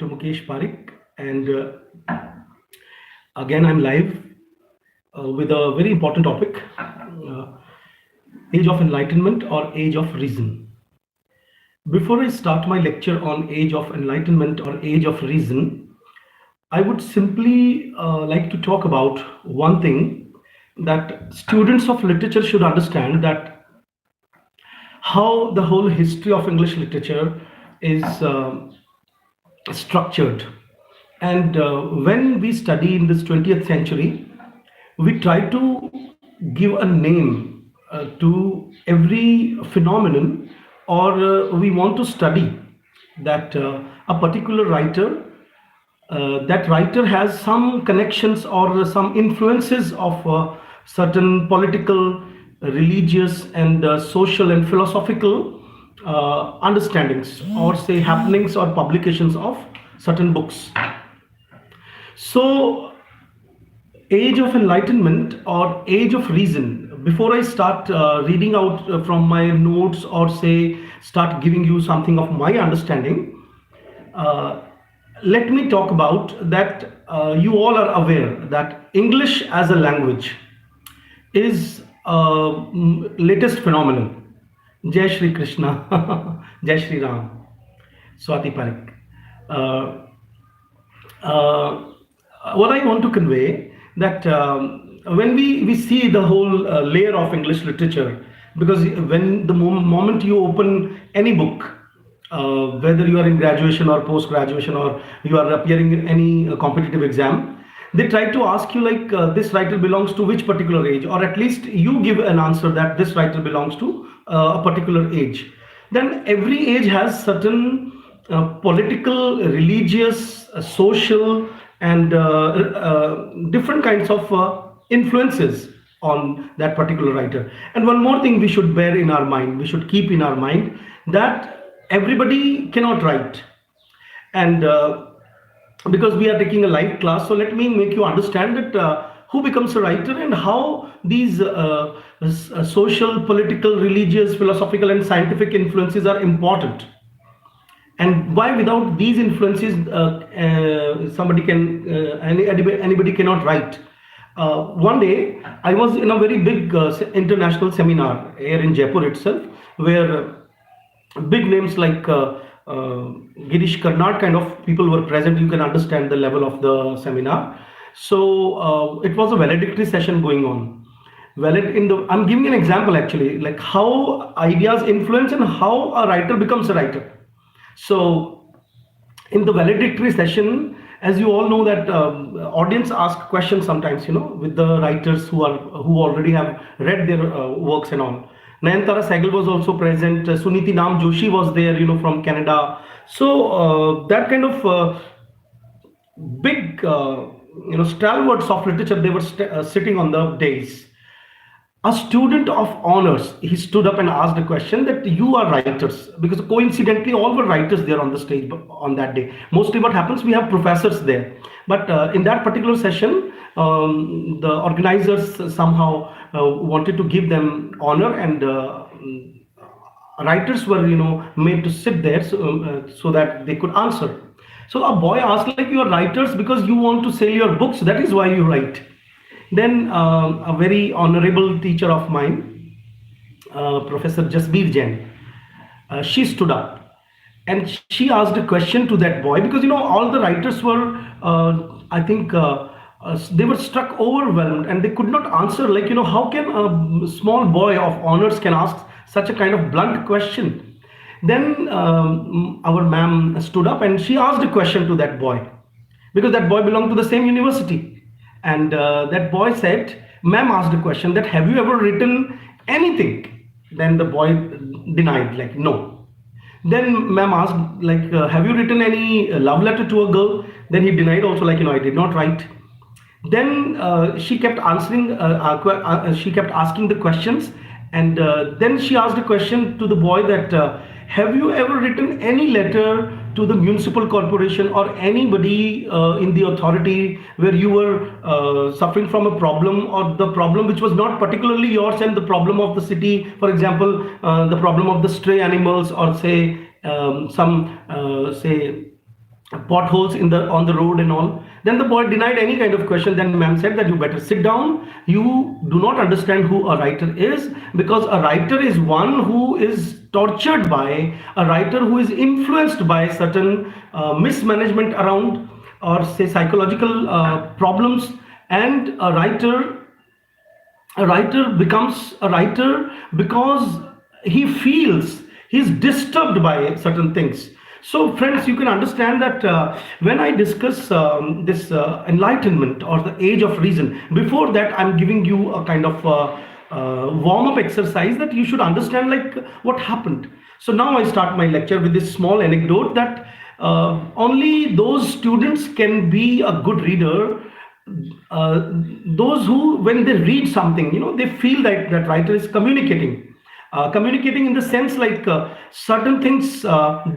Mukesh Parik, and again I'm live with a very important topic: Age of Enlightenment or Age of Reason. Before I start my lecture on Age of Enlightenment or Age of Reason, I would simply like to talk about one thing that students of literature should understand, that how the whole history of English literature is structured. And when we study in this 20th century, we try to give a name to every phenomenon, or we want to study that a particular writer, that writer has some connections or some influences of certain political, religious, and social and philosophical understandings, or say happenings or publications of certain books. So, Age of Enlightenment or Age of Reason. Before I start reading out from my notes, or say start giving you something of my understanding, uh, let me talk about that. You all are aware that English as a language is latest phenomenon. Jai Shri Krishna, Jai Shri Ram, Swati Parik. Uh, uh, what I want to convey, that when we see the whole layer of English literature, because when the moment you open any book, whether you are in graduation or post graduation, or you are appearing in any competitive exam, they try to ask you like, this writer belongs to which particular age, or at least you give an answer that this writer belongs to a particular age. Then every age has certain political, religious, social, and different kinds of influences on that particular writer. And one more thing we should bear in our mind, we should keep in our mind, that everybody cannot write. And because we are taking a live class, so let me make you understand that who becomes a writer, and how these social, political, religious, philosophical, and scientific influences are important, and why without these influences somebody can anybody cannot write. One day I was in a very big international seminar here in Jaipur itself, where big names like Girish Karnad kind of people were present. You can understand the level of the seminar. So it was a valedictory session going on. I'm giving an example actually, like how ideas influence and how a writer becomes a writer. So in the valedictory session, as you all know, that audience ask questions sometimes, with the writers who already have read their works and all. Nayantara Sehgal was also present. Suniti Nam Joshi was there, from Canada. So that kind of big, stalwarts of literature, they were sitting on the dais. A student of honors, he stood up and asked a question, that you are writers, because coincidentally all were writers there on the stage on that day. Mostly what happens, we have professors there, but in that particular session, the organizers somehow wanted to give them honor, and writers were made to sit there, so that they could answer. So a boy asked, like, you are writers because you want to sell your books, that is why you write. Then a very honorable teacher of mine, Professor Jasbir Jain, she stood up and she asked a question to that boy, because all the writers were, I think, they were struck overwhelmed, and they could not answer. Like, how can a small boy of honors can ask such a kind of blunt question? Then our ma'am stood up and she asked a question to that boy, because that boy belonged to the same university. And that boy said, ma'am asked a question, that have you ever written anything? Then the boy denied, like, no. Then ma'am asked, like, have you written any love letter to a girl? Then he denied also, like, I did not write. Then she kept answering, she kept asking the questions, and then she asked a question to the boy, that have you ever written any letter to the municipal corporation or anybody in the authority, where you were suffering from a problem, or the problem which was not particularly yours, and the problem of the city, for example, the problem of the stray animals, or say say potholes in the on the road and all. Then the boy denied any kind of question. Then ma'am said that you better sit down. You do not understand who a writer is, because a writer is one who is tortured by, a writer who is influenced by certain mismanagement around, or say psychological problems. And a writer becomes a writer because he feels he's disturbed by certain things. So friends, you can understand that when I discuss this enlightenment or the age of reason, before that I'm giving you a kind of warm up exercise that you should understand like what happened. So now I start my lecture with this small anecdote that only those students can be a good reader, those who, when they read something, they feel that that writer is communicating in the sense like certain things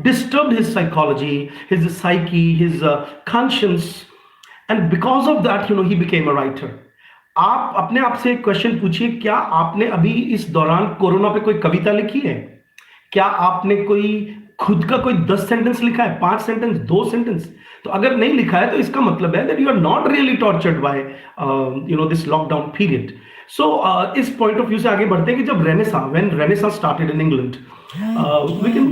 disturbed his psychology, his psyche, his conscience, and because of that he became a writer. आप अपने आप से एक question पूछिए, क्या आपने अभी इस दौरान कोरोना पे कोई कविता लिखी है? क्या आपने कोई खुद का कोई 10 सेंटेंस लिखा है, 5 सेंटेंस, 2 सेंटेंस? तो अगर नहीं लिखा है तो इसका मतलब है that you are not really tortured by this lockdown period. So इस पॉइंट ऑफ व्यू से आगे बढ़ते हैं कि जब when renaissance started in England,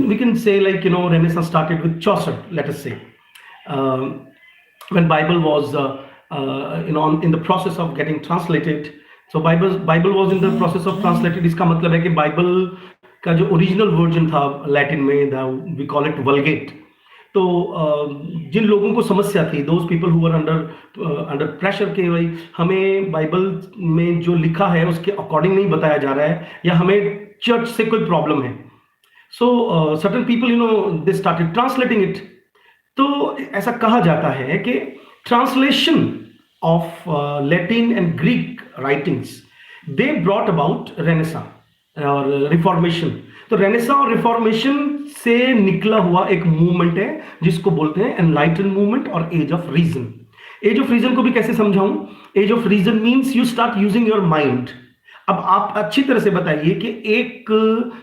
we can say like renaissance started with Chaucer, let us say, when Bible was in the process of getting translated. So Bible was in the process of translated. इसका मतलब है कि Bible का जो original version था Latin में, we call it वल्गेट. तो जिन लोगों को समस्या थी, those people who were under pressure के भाई हमें बाइबल में जो लिखा है उसके अकॉर्डिंग नहीं बताया जा रहा है, या हमें चर्च से कोई प्रॉब्लम है, so certain people they started translating it. तो ऐसा कहा जाता है कि translation of Latin and Greek writings they brought about renaissance और रिफॉर्मेशन. तो रेनेसा और रिफॉर्मेशन से निकला हुआ एक मूवमेंट है जिसको बोलते हैं एनलाइटन मूवमेंट और age of reason. Age of reason को भी कैसे समझाऊं? Age of reason means you start using your mind. अब आप अच्छी तरह से बताइए कि एक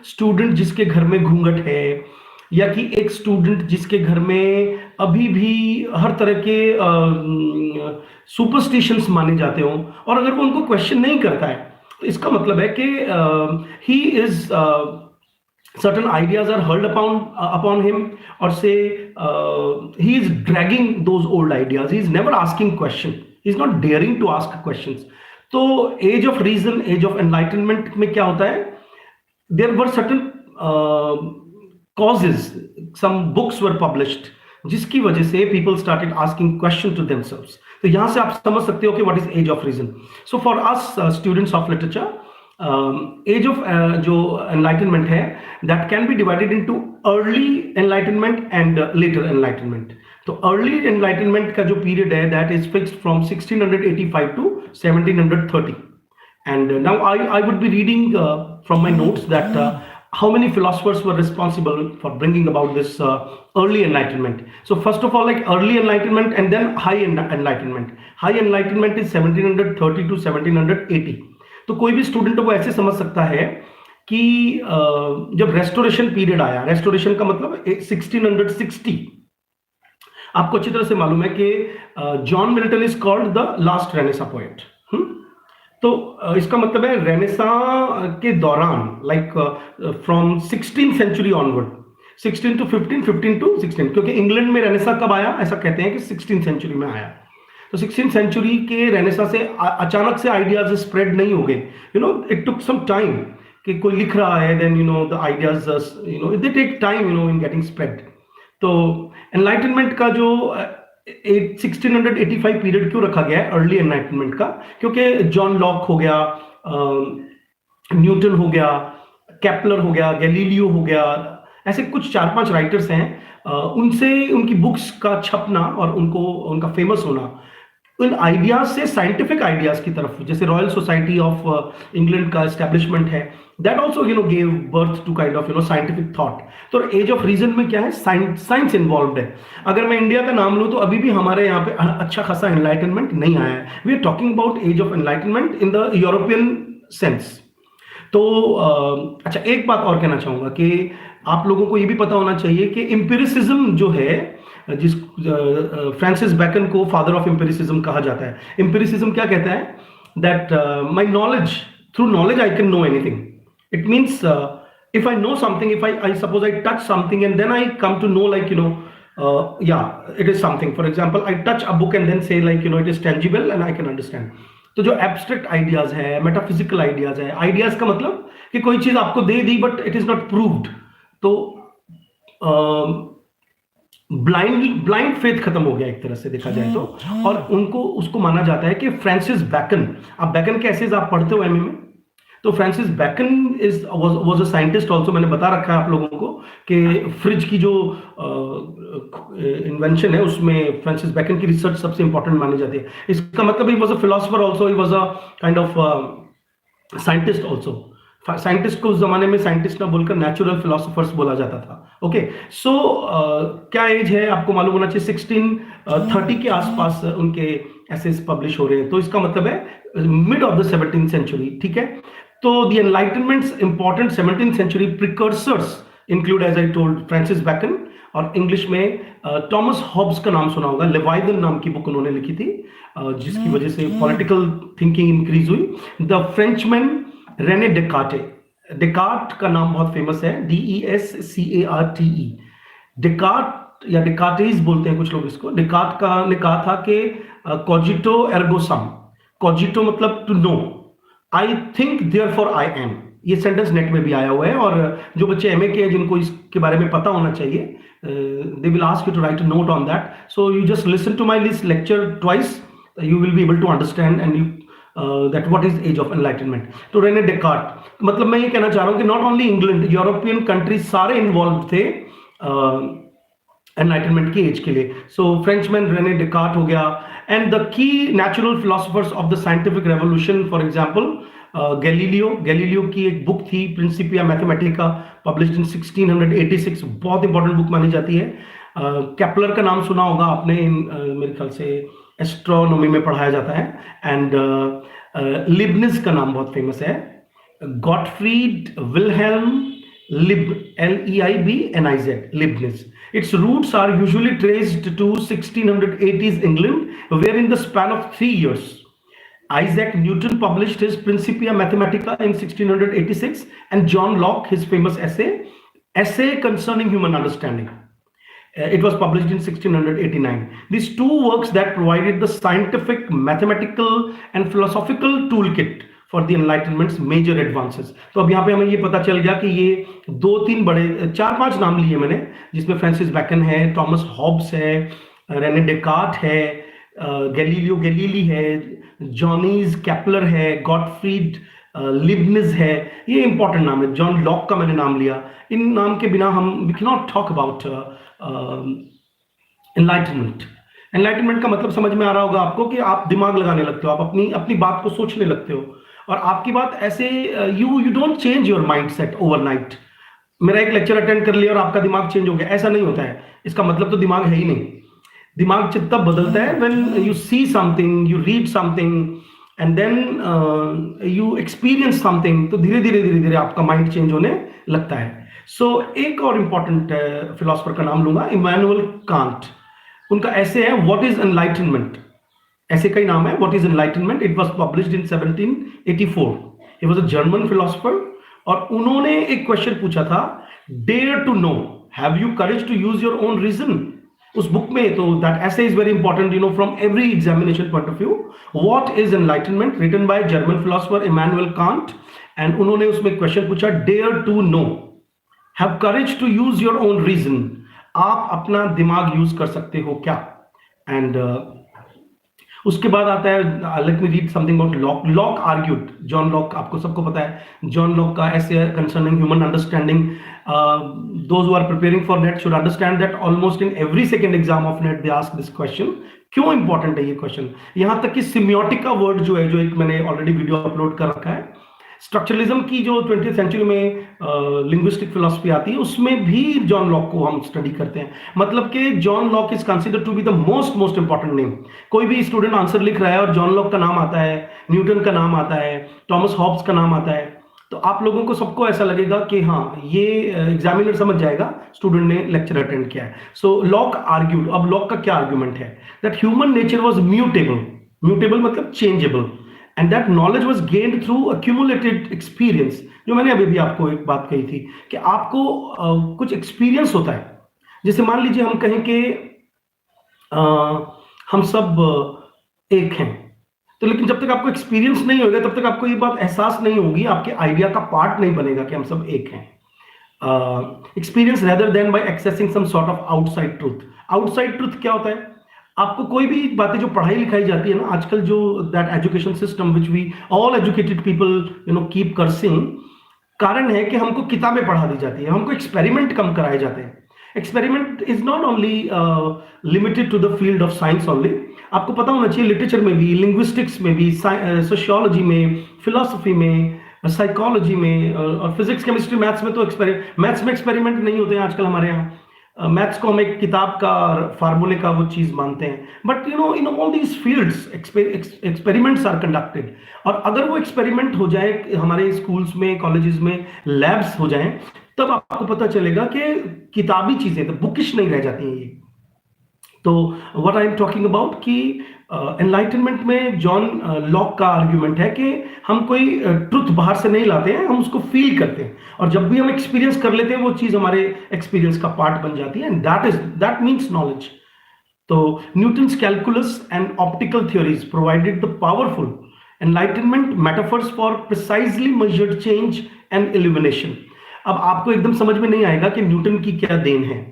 स्टूडेंट जिसके घर में घूंघट है, या कि एक स्टूडेंट जिसके घर में अभी भी हर तरह के सुपरस्टिशंस माने जाते हो, और अगर वो उनको क्वेश्चन नहीं करता है, तो इसका मतलब है कि he is certain ideas are hurled upon him, or say he is dragging those old ideas. He is never asking question. He is not daring to ask questions. तो age of reason, age of enlightenment में क्या होता है? There were certain causes. Some books were published जिसकी वजह से people started asking question to themselves. तो यहाँ से आप समझ सकते हो कि what is age of reason. So for us students of literature, age of जो एनलाइटनमेंट है that can be divided into early enlightenment and later enlightenment. तो अर्ली एनलाइटनमेंट का जो पीरियड है that is fixed from 1685 to 1730. And now I would be reading from my notes that how many philosophers were responsible for bringing about this early enlightenment. So first of all, like early enlightenment and then high enlightenment. High enlightenment is 1730 to 1780. तो कोई भी student वो ऐसे समझ सकता है कि जब रेस्टोरेशन पीरियड आया, रेस्टोरेशन का मतलब 1660, आपको अच्छी तरह से मालूम है कि John Milton is called the last renaissance poet. तो इसका मतलब है रेनेसा के दौरान, like from 16th century onward, 16 to 15, 15 to 16, क्योंकि इंग्लैंड में रेनेसा कब आया, ऐसा कहते हैं कि 16th सेंचुरी में आया. तो 16th सेंचुरी के रेनेसा से अचानक से आइडियाज स्प्रेड नहीं हो गए. इट टुक सम टाइम कि कोई लिख रहा है, then the ideas they take time in getting spread. तो एनलाइटनमेंट का जो 1685 पीरियड क्यों रखा गया है अर्ली एनलाइटनमेंट का? क्योंकि जॉन लॉक हो गया, न्यूटन हो गया, केपलर हो गया, गैलीलियो हो गया, ऐसे कुछ 4-5 राइटर्स हैं, उनसे उनकी बुक्स का छपना और उनका फेमस होना इन आइडियाज से साइंटिफिक आइडियाज की तरफ, जैसे रॉयल सोसाइटी ऑफ इंग्लैंड का एस्टेब्लिशमेंट है, that also gave birth to kind of scientific thought. तो एज ऑफ रीजन में क्या है, साइंस इन्वॉल्व है. अगर मैं इंडिया का नाम लूं तो अभी भी हमारे यहाँ पे अच्छा खासा एनलाइटनमेंट नहीं आया है. We are talking about age of enlightenment in the European sense. तो अच्छा, एक बात और कहना चाहूंगा कि आप लोगों को ये भी पता होना चाहिए कि एम्पिरिसिज्म जो है जिस फ्रांसिस बैकन को फादर ऑफ एम्पिरिसिज्म कहा जाता है। एम्पिरिसिज्म क्या कहता है? That my knowledge, through knowledge I can know anything. It means if I know something, if I suppose I touch something and then I come to know, like, yeah, it is something. For example, I touch a book and then say, like, it is tangible and I can understand. तो जो abstract ideas है, metaphysical ideas है, ideas का मतलब कि कोई चीज आपको दे दी but it is not proved, तो ब्लाइंड फेथ खत्म हो गया एक तरह से देखा जाए तो। और उनको उसको माना जाता है कि फ्रांसिस बैकन, आप बैकन के एसेज आप पढ़ते हो एमए में, तो Francis bacon was a scientist also. मैंने बता रखा है आप लोगों को कि फ्रिज की जो इन्वेंशन है उसमें फ्रांसिस बैकन की रिसर्च सबसे इंपॉर्टेंट मानी जाती है। इसका मतलब ही was a philosopher also, he was a kind of scientist also. Scientist को उस जमाने में साइंटिस्ट ना बोलकर नेचुरल फिलोसोफर्स बोला जाता था। ओके, सो क्या एज है आपको मालूम होना चाहिए, 1630 के आसपास उनके एसेस पब्लिश हो रहे हैं, तो इसका मतलब है mid of the 17th century. ठीक है, तो the enlightenment's important 17th century precursors include, as I told, Francis Bacon, और इंग्लिश में थॉमस हॉब्स का नाम सुना होगा। लेवाइदन नाम की बुक उन्होंने लिखी थी, जिसकी वजह से पॉलिटिकल थिंकिंग इंक्रीज हुई। The Frenchman Rene Descartes, Descartes का नाम बहुत फेमस है, DESCARTE। डेकार्ट या डेकार्टेस बोलते हैं कुछ लोग इसको। डेकार्ट का ने कहा था कि कॉजिटो एर्गो सम, कॉजिटो मतलब to know, I think therefore I am. ये सेंटेंस नेट में भी आया हुआ है, और जो बच्चे एमए के हैं जिनको इसके बारे में पता होना चाहिए, they will ask you to write a note on that, so you just listen to my this lecture twice, you will be able to understand and you that what is age of enlightenment। तो Rene Descartes, मतलब मैं ये कहना चाह रहा हूँ कि not only England, European countries सारे इन्वॉल्व थे एनलाइटनमेंट की एज के लिए। सो फ्रेंचमैन रेने डेकार्ट हो गया, एंड द की natural philosophers of the scientific revolution, for example Galileo की एक बुक थी प्रिंसिपिया मैथमेटिका, पब्लिश्ड इन 1686, बहुत इंपॉर्टेंट बुक मानी जाती है। केपलर का नाम सुना होगा आपने, मेरे ख्याल से एस्ट्रोनॉमी में पढ़ाया जाता है। एंड लिबनिज का नाम बहुत फेमस है, Gottfried Wilhelm lib, LEIBNIZ, Leibniz. Its roots are usually traced to 1680s England, where in the span of 3 years, Isaac Newton published his Principia Mathematica in 1686, and John Locke his famous essay concerning human understanding. It was published in 1689. These two works that provided the scientific, mathematical and philosophical toolkit for the Enlightenment's major advances. तो अब यहाँ पे हमें ये पता चल गया कि ये 2-3 बड़े, 4-5 नाम लिए मैंने, जिसमें फ्रांसिस बैकन है, थॉमस हॉब्स है, रेने डेकार्ट है, गैलीलियो गैलीली है, जॉनीज केपलर है, गॉटफ्रीड लिबनिज है, ये इंपॉर्टेंट नाम है। जॉन लॉक का मैंने नाम लिया। इन नाम के बिना हम we can not talk about enlightenment. Enlightenment का मतलब समझ में आ रहा होगा आपको कि आप दिमाग लगाने लगते हो, आप अपनी बात को सोचने लगते हो, और आपकी बात ऐसे you don't change your mind set overnight. मेरा एक लेक्चर अटेंड कर लिया और आपका दिमाग चेंज हो गया, ऐसा नहीं होता है। इसका मतलब तो दिमाग है ही नहीं। दिमाग तब बदलता है when you see something, you read something, and then you experience something, तो धीरे धीरे आपका माइंड चेंज होने लगता है। सो एक और इंपॉर्टेंट फिलोसोफर का नाम लूंगा, इमैनुअल कांट। उनका ऐसे है व्हाट इज एनलाइटनमेंट, ऐसे का ही नाम है, what is enlightenment. It was published in 1784। He was a German philosopher, और उन्होंने एक क्वेश्चन पूछा था, dare to know, have you courage to use your own reason, उस बुक में। तो that essay is very important from every examination point of view. What is enlightenment, written by German philosopher Immanuel Kant, and उन्होंने उसमें question पूछा, dare to know, have courage to use your own reason, आप अपना दिमाग use कर सकते हो क्या। एंड उसके बाद आता है, let me read something about Locke. Locke argued, John Locke आपको सबको पता है, जॉन लॉक का essay concerning human understanding. Those who are preparing for NET should understand that almost in every second exam of NET they ask this question. क्यों important है ये question, यहां तक कि सिम्योटिका वर्ड जो है, जो एक मैंने ऑलरेडी वीडियो अपलोड कर रखा है, स्ट्रक्चरलिज्म की जो 20th सेंचुरी में लिंग्विस्टिक फिलोसफी आती है, उसमें भी जॉन लॉक को हम स्टडी करते हैं। मतलब कि John Locke is considered to be the most important name. कोई भी स्टूडेंट आंसर लिख रहा है और जॉन लॉक का नाम आता है, न्यूटन का नाम आता है, थॉमस हॉब्स का नाम आता है, तो आप लोगों को सबको ऐसा लगेगा कि हाँ, ये एग्जामिनर समझ जाएगा स्टूडेंट ने लेक्चर अटेंड किया है। सो लॉक आर्ग्यूड, अब लॉक का क्या आर्ग्यूमेंट है, that human nature was mutable, mutable मतलब changeable, and that knowledge was gained through accumulated experience. जो मैंने अभी भी आपको एक बात कही थी कि आपको कुछ एक्सपीरियंस होता है। जैसे मान लीजिए हम कहें कि अ, हम सब एक हैं, तो लेकिन जब तक आपको एक्सपीरियंस नहीं होगा तब तक आपको ये बात एहसास नहीं होगी, आपके आइडिया का पार्ट नहीं बनेगा कि हम सब एक हैं। Experience rather than by accessing some sort of outside truth. Outside truth क्या होता है, आपको कोई भी बातें जो पढ़ाई लिखाई जाती है ना आजकल, जो that education system which we all educated people keep cursing, कारण है कि हमको किताबें पढ़ा दी जाती है, हमको एक्सपेरिमेंट कम कराए जाते हैं। Experiment is not only limited to the field of science only. आपको पता होना चाहिए लिटरेचर में भी, लिंग्विस्टिक्स में भी, सोशियोलॉजी में, फिलोसफी में, साइकोलॉजी में, और फिजिक्स केमिस्ट्री मैथ्स में तो मैथ्स में एक्सपेरिमेंट नहीं होते हैं आजकल हमारे यहाँ। मैथ्स को हम एक किताब का फार्मूले का वो चीज मानते हैं, but in all these fields experiments are conducted. और अगर वो एक्सपेरिमेंट हो जाए हमारे स्कूल्स में, कॉलेजेस में, लैब्स हो जाएं, तब आपको पता चलेगा कि किताबी चीजें तो बुकिश नहीं रह जाती हैं ये। तो what I am talking about कि एनलाइटनमेंट में जॉन लॉक का आर्ग्यूमेंट है कि हम कोई ट्रुथ बाहर से नहीं लाते हैं, हम उसको फील करते हैं, और जब भी हम एक्सपीरियंस कर लेते हैं वो चीज हमारे एक्सपीरियंस का पार्ट बन जाती है, एंड दैट मीन्स नॉलेज। तो Newton's calculus and optical theories provided the powerful enlightenment metaphors for precisely measured change and illumination. अब आपको एकदम समझ में नहीं आएगा कि न्यूटन की क्या देन है।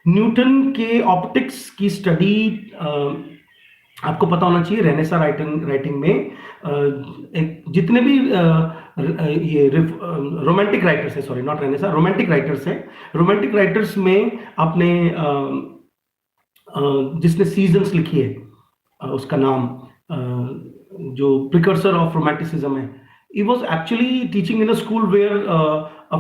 न्यूटन के ऑप्टिक्स की स्टडी आपको पता होना चाहिए, रेनेसा राइटिंग में एक जितने भी ये रोमांटिक राइटर्स है, sorry not Renaissance, romantic writers है, रोमांटिक राइटर्स में आपने जिसने सीजन्स लिखी है उसका नाम जो प्रिकर्सर ऑफ रोमांटिसिज्म है, he was actually teaching in a school where a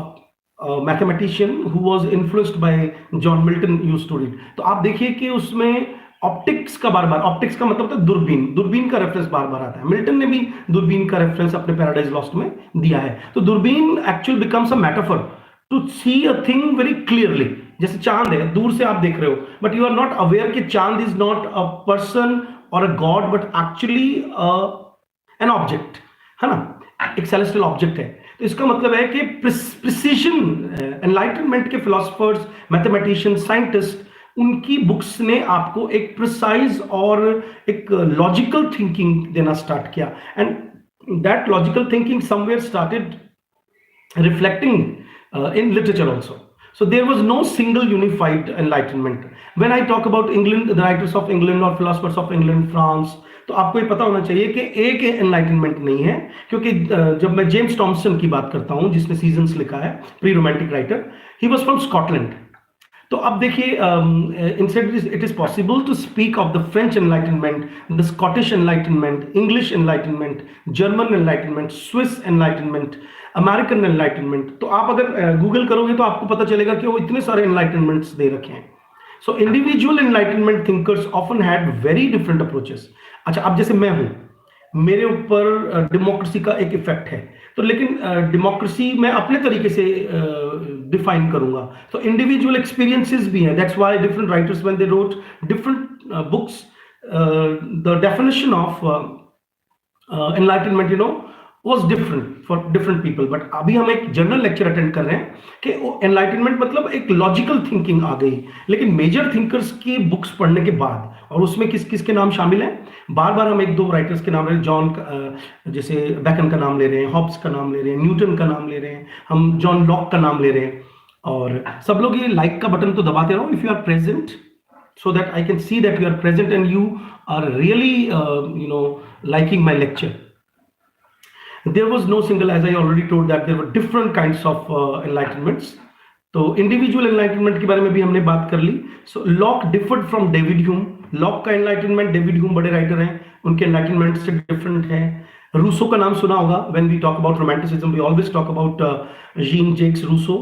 mathematician who was influenced by John Milton used to read। तो आप देखिए कि उसमें ऑप्टिक्स का बार बार, ऑप्टिक्स का मतलब होता है दूरबीन, दूरबीन का रेफरेंस बार बार आता है। मिल्टन ने भी दूरबीन का रेफरेंस अपने पैराडाइज लॉस्ट में दिया है। तो दूरबीन actual becomes a metaphor to see a thing very clearly. जैसे चांद है, दूर से आप देख रहे हो, but you are not aware कि चांद इज नॉट अ पर्सन और a god, but actually an object, है ना, एक सेलेस्टियल ऑब्जेक्ट है। तो इसका मतलब है कि प्रिसीजन, एनलाइटनमेंट के फिलोसफर्स, मैथमेटिशियन, साइंटिस्ट, उनकी बुक्स ने आपको एक प्रिसाइज और एक लॉजिकल थिंकिंग देना स्टार्ट किया, and that logical thinking somewhere started reflecting in literature also. So there was no single unified enlightenment. When I talk about England, the writers of England or philosophers of England, France, तो आपको ये पता होना चाहिए कि एक enlightenment नहीं है, क्योंकि जब मैं जेम्स टॉमसन की बात करता हूँ जिसने सीजन्स लिखा है, pre romantic writer, he was from Scotland. तो अब देखिए, instead it is possible to speak of the French enlightenment, the Scottish enlightenment, English enlightenment, German enlightenment, Swiss enlightenment, American enlightenment. तो आप अगर गूगल करोगे तो आपको पता चलेगा कि वो इतने सारे एनलाइटनमेंट्स दे रखे हैं। So individual enlightenment thinkers often had very different approaches. अच्छा, अब जैसे मैं हूं, मेरे ऊपर डेमोक्रेसी का एक इफेक्ट है, तो लेकिन डेमोक्रेसी मैं अपने तरीके से डिफाइन करूंगा। तो इंडिविजुअल एक्सपीरियंसेस भी हैं, that's why different writers when they wrote different books, the definition of enlightenment was different for different people। But अभी हम एक जनरल लेक्चर अटेंड कर रहे हैं कि एनलाइटनमेंट मतलब एक लॉजिकल थिंकिंग आ गई। लेकिन मेजर थिंकर्स की बुक्स पढ़ने के बाद, और उसमें किस किस के नाम शामिल हैं, बार बार हम एक दो राइटर्स के नाम ले रहे हैं, जॉन जैसे बैकन का नाम ले रहे हैं, हॉब्स का नाम ले रहे हैं, न्यूटन का नाम ले रहे हैं, हम जॉन लॉक का नाम ले रहे हैं। और सब लोग ये लाइक का बटन तो दबाते रहो if you are present, so that I can see that you are present and you are really liking my lecture। There was no single, as I already told, that there were different kinds of enlightenments। तो individual enlightenment के बारे में भी हमने बात कर ली। So Locke differed from David Hume. Locke का एनलाइटनमेंट, डेविड ह्यूम बड़े राइटर हैं, उनके एनलाइटनमेंट से डिफरेंट है। रूसो का नाम सुना होगा, when we talk about romanticism we always talk about Jean Jacques Rousseau.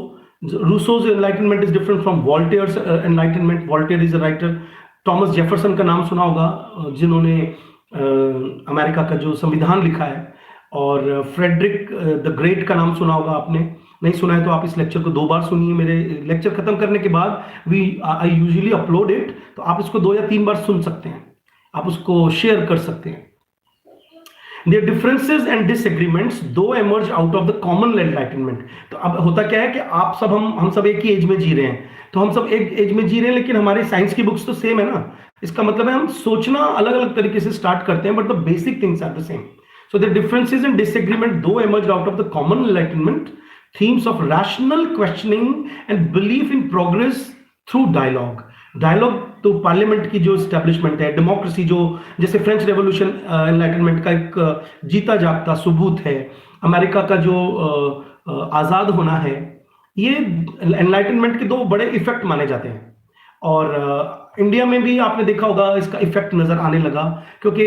Rousseau's enlightenment is different from Voltaire's enlightenment. Voltaire is a writer. Thomas Jefferson का नाम सुना होगा, जिन्होंने अमेरिका का जो संविधान लिखा है। और फ्रेडरिक द ग्रेट का नाम सुना होगा आपने, नहीं सुना है तो आप इस लेक्चर को 2 बार सुनिए। मेरे लेक्चर खत्म करने के बाद आई यूजुअली अपलोड इट, तो आप इसको 2 या 3 बार सुन सकते हैं, आप उसको शेयर कर सकते हैं। Their differences and disagreements though emerge out of the common enlightenment। तो अब होता क्या है कि आप सब हम सब एक ही एज में जी रहे हैं, तो हम सब एक एज में जी रहे हैं, लेकिन हमारे साइंस की बुक्स तो सेम है ना। इसका मतलब है हम सोचना अलग अलग तरीके से स्टार्ट करते हैं, but the basic things are the same. So the differences and disagreement though emerged out of the common enlightenment themes of rational questioning and belief in progress through dialogue। Dialogue तो parliament की जो establishment है, democracy जो, जैसे French revolution enlightenment का एक जीता जागता सबूत है, अमेरिका का जो आज़ाद होना है, ये एनलाइटनमेंट के 2 बड़े इफेक्ट माने जाते हैं। और इंडिया में भी आपने देखा होगा इसका इफेक्ट नजर आने लगा, क्योंकि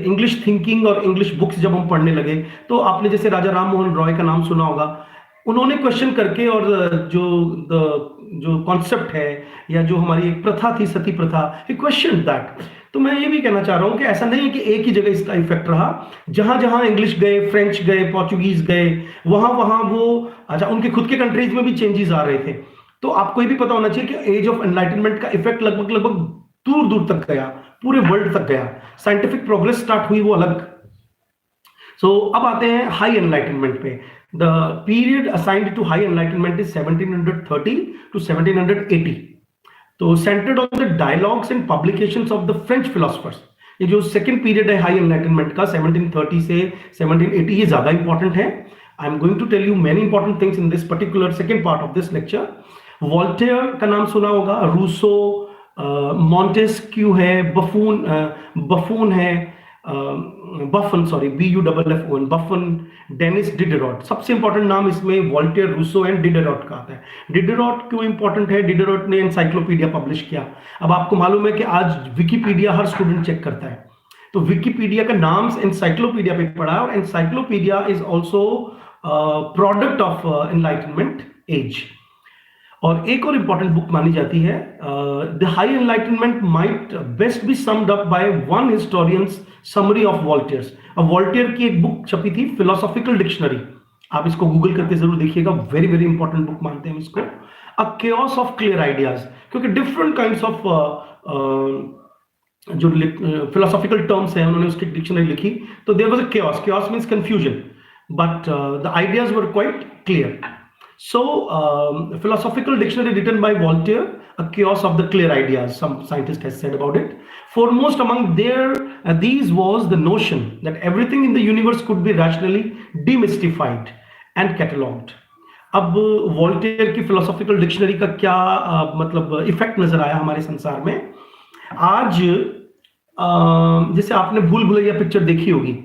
इंग्लिश थिंकिंग और इंग्लिश बुक्स जब हम पढ़ने लगे, तो आपने जैसे राजा राम मोहन रॉय का नाम सुना होगा, उन्होंने क्वेश्चन करके, और जो कॉन्सेप्ट है या जो हमारी एक प्रथा थी सती प्रथा, ही क्वेश्चन दैट। तो मैं ये भी कहना चाह रहा हूं कि ऐसा नहीं है कि एक ही जगह इसका इफेक्ट रहा, जहां जहां इंग्लिश गए, फ्रेंच गए, पोर्चुगीज गए, वहां वहां वो, अच्छा, उनके खुद के कंट्रीज में भी चेंजेस आ रहे थे। तो आपको ये भी पता होना चाहिए कि एज ऑफ एनलाइटनमेंट का इफेक्ट लगभग लगभग दूर दूर तक गया, पूरे वर्ल्ड तक गया। साइंटिफिक प्रोग्रेस स्टार्ट हुई वो अलग। अब आते हैं हाई एनलाइटनमेंट पे। The period assigned to high enlightenment is 1730 to 1780। तो centred on the dialogues and publications of the French philosophers. ये जो सेकंड पीरियड है हाई एनलाइटनमेंट का, 1730 से 1780, ये ज्यादा इंपॉर्टेंट है। I am going to tell you many important things in this particular second part of this lecture. Voltaire का नाम सुना होगा, रूसो, मॉन्टेस्क्यू है, बफून है, बफन, सॉरी, BUFFON, बफन, डेनिस डिडरॉट। सबसे इंपॉर्टेंट नाम इसमें वॉल्टेयर, रूसो एंड डिडरॉट का आता है। डिडरॉट क्यों इंपॉर्टेंट है? डिडरॉट ने एनसाइक्लोपीडिया पब्लिश किया। अब आपको मालूम है कि आज विकिपीडिया हर स्टूडेंट चेक करता है, तो विकिपीडिया का नाम एनसाइक्लोपीडिया पे पड़ा है, और encyclopedia is also product of enlightenment age. और एक और इंपॉर्टेंट बुक मानी जाती है, the high enlightenment might best be summed up by one historians summary of Voltaire's. अब वॉल्टेयर की एक बुक छपी थी, फिलोसॉफिकल डिक्शनरी, आप इसको गूगल करके जरूर देखिएगा, वेरी वेरी इंपॉर्टेंट बुक मानते हैं इसको। A chaos of clear ideas, क्योंकि डिफरेंट काइंड्स ऑफ जो फिलोसॉफिकल टर्म्स हैं, उन्होंने उसकी डिक्शनरी लिखी, तो there was a chaos. Chaos means confusion, but the ideas were quite clear. So, philosophical dictionary written by Voltaire, a chaos of the clear ideas, some scientist has said about it. Foremost among these was the notion that everything in the universe could be rationally demystified and catalogued. अब Voltaire की philosophical dictionary का क्या मतलब effect नजर आया हमारे संसार में। आज जैसे आपने भूल भुलैया पिक्चर देखी होगी,